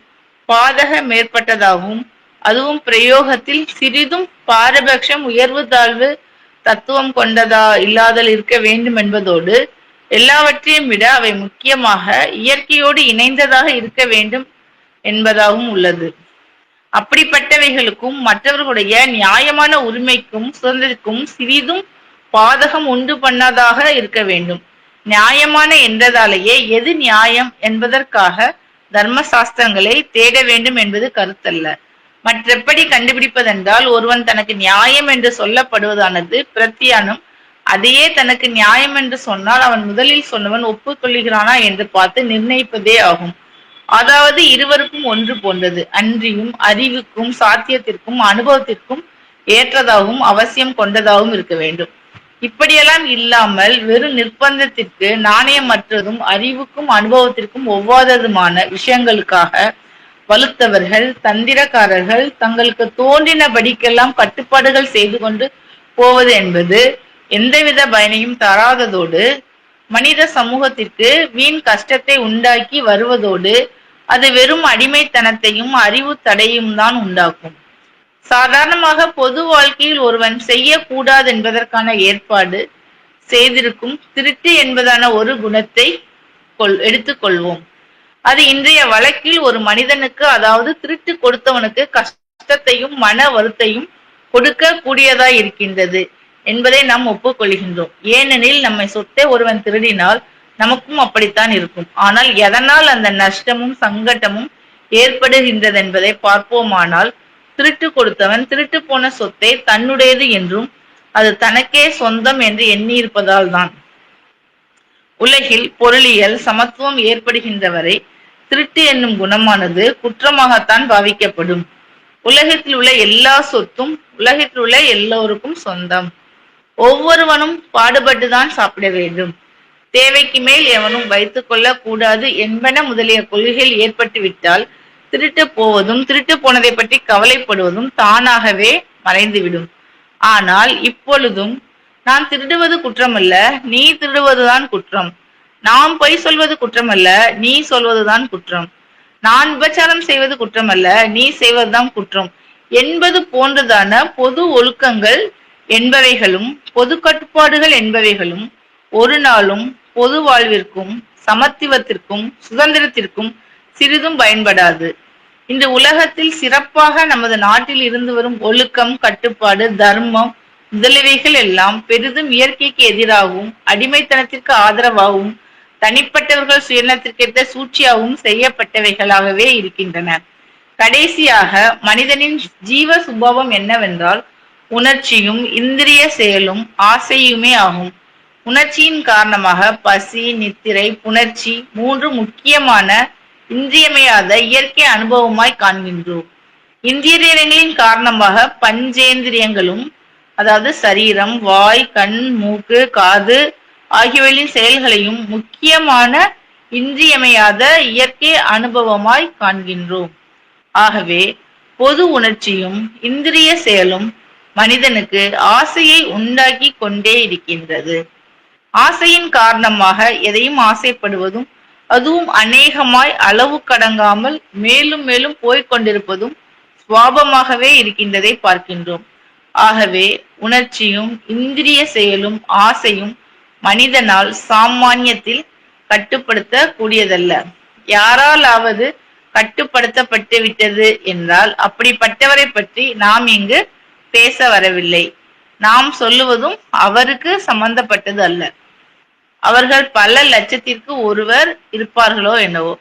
பாதக மேற்பட்டதாகவும், அதுவும் பிரயோகத்தில் சிறிதும் பாரபட்சம் உயர்வு தாழ்வு தத்துவம் கொண்டதா இல்லாதல் இருக்க வேண்டும் என்பதோடு எல்லாவற்றையும் விட அவை முக்கியமாக இயற்கையோடு இணைந்ததாக இருக்க வேண்டும் என்பதாகவும் உள்ளது. அப்படிப்பட்டவைகளுக்கும் மற்றவர்களுடைய நியாயமான உரிமைக்கும் சுதந்திரத்திற்கும் சிறிதும் பாதகம் உண்டு பண்ணாதாக இருக்க வேண்டும். நியாயமான என்றதாலேயே எது நியாயம் என்பதற்காக தர்மசாஸ்திரங்களை தேட வேண்டும் என்பது கருத்தல்ல. மற்றெப்படி கண்டுபிடிப்பதென்றால், ஒருவன் தனக்கு நியாயம் என்று சொல்லப்படுவதானது பிரத்தியானம். அதையே தனக்கு நியாயம் என்று சொன்னால் அவன் முதலில் சொன்னவன் ஒப்புக்கொள்கிறானா என்று பார்த்து நிர்ணயிப்பதே ஆகும். அதாவது இருவருக்கும் ஒன்று போன்றது, அன்றியும் அறிவுக்கும் சாத்தியத்திற்கும் அனுபவத்திற்கும் ஏற்றதாகவும் அவசியம் கொண்டதாகவும் இருக்க வேண்டும். இப்படியெல்லாம் இல்லாமல் வெறும் நிர்பந்தத்திற்கு நாணயமற்றதும் அறிவுக்கும் அனுபவத்திற்கும் ஒவ்வாததுமான விஷயங்களுக்காக வலுத்தவர்கள், தந்திரக்காரர்கள் தங்களுக்கு தோன்றினபடிக்கெல்லாம் கட்டுப்பாடுகள் செய்து கொண்டு போவது என்பது எந்தவித பயனையும் தராததோடு மனித சமூகத்திற்கு வீண் கஷ்டத்தை உண்டாக்கி வருவதோடு அது வெறும் அடிமைத்தனத்தையும் அறிவு தடையும் தான் உண்டாக்கும். சாதாரணமாக பொது வாழ்க்கையில் ஒருவன் செய்யக்கூடாது என்பதற்கான ஏற்பாடு செய்திருக்கும் திருட்டு என்பதான ஒரு குணத்தை எடுத்துக்கொள்வோம். அது இன்றைய வழக்கில் ஒரு மனிதனுக்கு, அதாவது திருட்டு கொடுத்தவனுக்கு கஷ்டத்தையும் மன வருத்தையும் கொடுக்க கூடியதாய் இருக்கின்றது என்பதை நாம் ஒப்புக்கொள்கின்றோம். ஏனெனில் நம்மை சொத்தை ஒருவன் திருடினால் நமக்கும் அப்படித்தான் இருக்கும். ஆனால் எதனால் அந்த நஷ்டமும் சங்கட்டமும் ஏற்படுகின்றது என்பதை பார்ப்போமானால், திருட்டு கொடுத்தவன் திருட்டு போன சொத்தை தன்னுடையது என்றும் அது தனக்கே சொந்தம் என்று எண்ணியிருப்பதால் தான். உலகில் பொருளியல் சமத்துவம் ஏற்படுகின்ற வரை திருட்டு என்னும் குணமானது குற்றமாகத்தான் பாவிக்கப்படும். உலகத்தில் உள்ள எல்லா சொத்தும் உலகத்தில் உள்ள எல்லோருக்கும் சொந்தம். ஒவ்வொருவனும் பாடுபட்டுதான் சாப்பிட வேண்டும். தேவைக்கு மேல் எவனும் வைத்துக் கொள்ள கூடாது என்பன முதலிய கொள்கைகள் ஏற்பட்டு விட்டால் திருட்டு போவதும் திருட்டு போனதை பற்றி கவலைப்படுவதும் தானாகவே மறைந்துவிடும். ஆனால் இப்பொழுதும் நான் திருடுவது குற்றமல்ல, நீ திருடுவதுதான் குற்றம். நாம் பொய் சொல்வது குற்றமல்ல, நீ சொல்வதுதான் குற்றம். நான் விபச்சாரம் செய்வது குற்றமல்ல, நீ செய்வதுதான் குற்றம் என்பது போன்றதான பொது ஒழுக்கங்கள் என்பவைகளும் பொது கட்டுப்பாடுகள் என்பவைகளும் ஒரு நாளும் பொது வாழ்விற்கும் சமத்துவத்திற்கும் சுதந்திரத்திற்கும் சிறிதும் பயன்படாது. இந்த உலகத்தில் சிறப்பாக நமது நாட்டில் இருந்து வரும் ஒழுக்கம், கட்டுப்பாடு, தர்மம் முதலியவைகள் எல்லாம் பெரிதும் இயற்கைக்கு எதிராகவும் அடிமைத்தனத்திற்கு ஆதரவாகவும் தனிப்பட்டவர்கள் சுயநலத்திற்கேற்ற சூழ்ச்சியாகவும் செய்யப்பட்டவைகளாகவே இருக்கின்றன. கடைசியாக மனிதனின் ஜீவ சுபாவம் என்னவென்றால் உணர்ச்சியும் இந்திரிய செயலும் ஆசையுமே ஆகும். உணர்ச்சியின் காரணமாக பசி, நித்திரை, புணர்ச்சி மூன்று முக்கியமான இன்றியமையாத இயற்கை அனுபவமாய் காண்கின்றோம். இந்திரியங்களின் காரணமாக பஞ்சேந்திரியங்களும், அதாவது சரீரம், வாய், கண், மூக்கு, காது ஆகியவைகளின் செயல்களையும் முக்கியமான இன்றியமையாத இயற்கை அனுபவமாய் காண்கின்றோம். ஆகவே பொது உணர்ச்சியும் இந்திரிய செயலும் மனிதனுக்கு ஆசையை உண்டாக்கி கொண்டே இருக்கின்றது. ஆசையின் காரணமாக எதையும் ஆசைப்படுவதும், அதுவும் அநேகமாய் அளவு கடங்காமல் மேலும் மேலும் போய்க் கொண்டிருப்பதும் சுவாபமாகவே இருக்கின்றதை பார்க்கின்றோம். ஆகவே உணர்ச்சியும் இந்திரிய செயலும் ஆசையும் மனிதனால் சாமானியத்தில் கட்டுப்படுத்த கூடியதல்ல. யாராலாவது கட்டுப்படுத்தப்பட்டு விட்டது என்றால் அப்படிப்பட்டவரை பற்றி நாம் இங்கு பேச வரவில்லை. நாம் சொல்லுவதும் அவருக்கு சம்பந்தப்பட்டது அல்ல. அவர்கள் பல லட்சத்திற்கு ஒருவர் இருப்பார்களோ என்னவோ.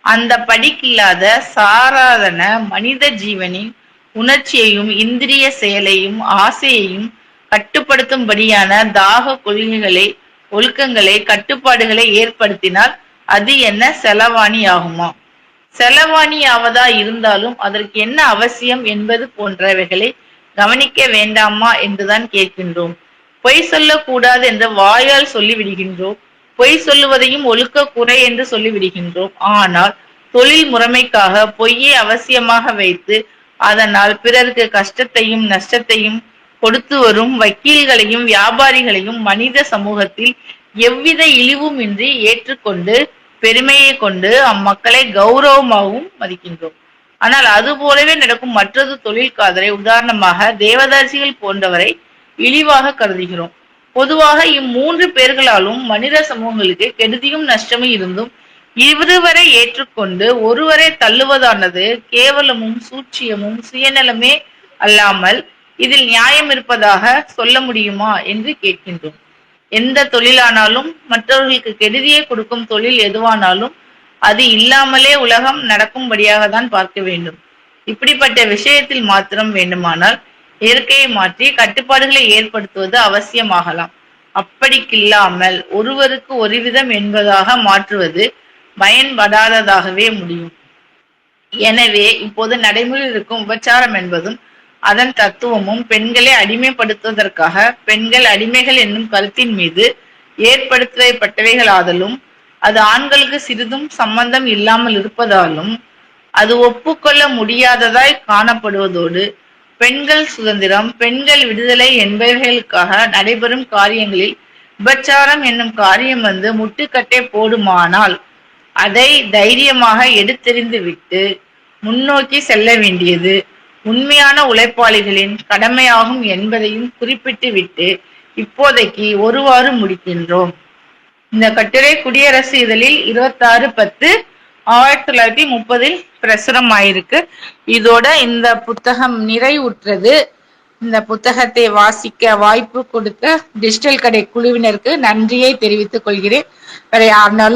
அந்த படிக்கில்லாத சாதாரண மனித ஜீவனின் உணர்ச்சியையும் இந்திரிய செயலையும் ஆசையையும் கட்டுப்படுத்தும்படியான தாக கொள்கைகளை, ஒழுக்கங்களை, கட்டுப்பாடுகளை ஏற்படுத்தினால் அது என்ன செலவாணி ஆகுமா? செலவாணி ஆவதா இருந்தாலும் அதற்கு என்ன அவசியம் என்பது போன்றவைகளை கவனிக்க வேண்டாமா என்றுதான் கேட்கின்றோம். பொய் சொல்லக்கூடாது என்று வாயால் சொல்லிவிடுகின்றோம். பொய் சொல்லுவதையும் ஒழுக்க குறை என்று சொல்லிவிடுகின்றோம். ஆனால் தொழில் முறைமைக்காக பொய்யை அவசியமாக வைத்து அதனால் பிறருக்கு கஷ்டத்தையும் நஷ்டத்தையும் கொடுத்து வரும் வக்கீல்களையும் வியாபாரிகளையும் மனித சமூகத்தில் எவ்வித இழிவுமின்றி ஏற்றுக்கொண்டு பெருமையை கொண்டு அம்மக்களை கௌரவமாகவும் மதிக்கின்றோம். ஆனால் அது போலவே நடக்கும் மற்றொரு தொழில்காரரை, உதாரணமாக தேவதாசிகள் போன்றவரை இழிவாக கருதுகிறோம். பொதுவாக இம்மூன்று பேர்களாலும் மனித சமூகங்களுக்கு கெடுதியும் நஷ்டமும் இருந்தும் இருவரை ஏற்றுக்கொண்டு ஒருவரை தள்ளுவதானது கேவலமும் சூழ்ச்சியமும் சுயநலமே அல்லாமல் இதில் நியாயம் இருப்பதாக சொல்ல முடியுமா என்று கேட்கின்றோம். எந்த தொழிலானாலும், மற்றவர்களுக்கு கெடுதியை கொடுக்கும் தொழில் எதுவானாலும் அது இல்லாமலே உலகம் நடக்கும்படியாக தான் பார்க்க வேண்டும். இப்படிப்பட்ட விஷயத்தில் மாத்திரம் வேண்டுமானால் இயற்கையை மாற்றி கட்டுப்பாடுகளை ஏற்படுத்துவது அவசியமாகலாம். அப்படிக்கில்லாமல் ஒருவருக்கு ஒருவிதம் என்பதாக மாற்றுவது பயன்படாததாகவே முடியும். எனவே இப்போது நடைமுறையில் இருக்கும் உபச்சாரம் என்பதும் அதன் தத்துவமும் பெண்களை அடிமைப்படுத்துவதற்காக பெண்கள் அடிமைகள் என்னும் கருத்தின் மீது ஏற்படுத்தப்பட்டவைகளாதலும், அது ஆண்களுக்கு சிறிதும் சம்பந்தம் இல்லாமல் இருப்பதாலும், அது ஒப்புக்கொள்ள முடியாததாய் காணப்படுவதோடு, பெண்கள் சுதந்திரம், பெண்கள் விடுதலை என்பவைகளுக்காக நடைபெறும் காரியங்களில் விபச்சாரம் என்னும் காரியம் வந்து முட்டுக்கட்டை போடுமானால் அதை தைரியமாக எடுத்தெறிந்து விட்டு முன்னோக்கி செல்ல வேண்டியது உண்மையான உழைப்பாளிகளின் கடமையாகும் என்பதையும் குறிப்பிட்டு விட்டு இப்போதைக்கு ஒருவாறு முடிக்கின்றோம். இந்த கட்டுரை குடியரசு இதழில் 26/10/1930 பிரசுரம் ஆயிருக்கு. இதோட இந்த புத்தகம் நிறைவுற்றது. இந்த புத்தகத்தை வாசிக்க வாய்ப்பு கொடுத்த டிஜிட்டல் கடை குழுவினருக்கு நன்றியை தெரிவித்துக் கொள்கிறேன். வேற யாருனாலும்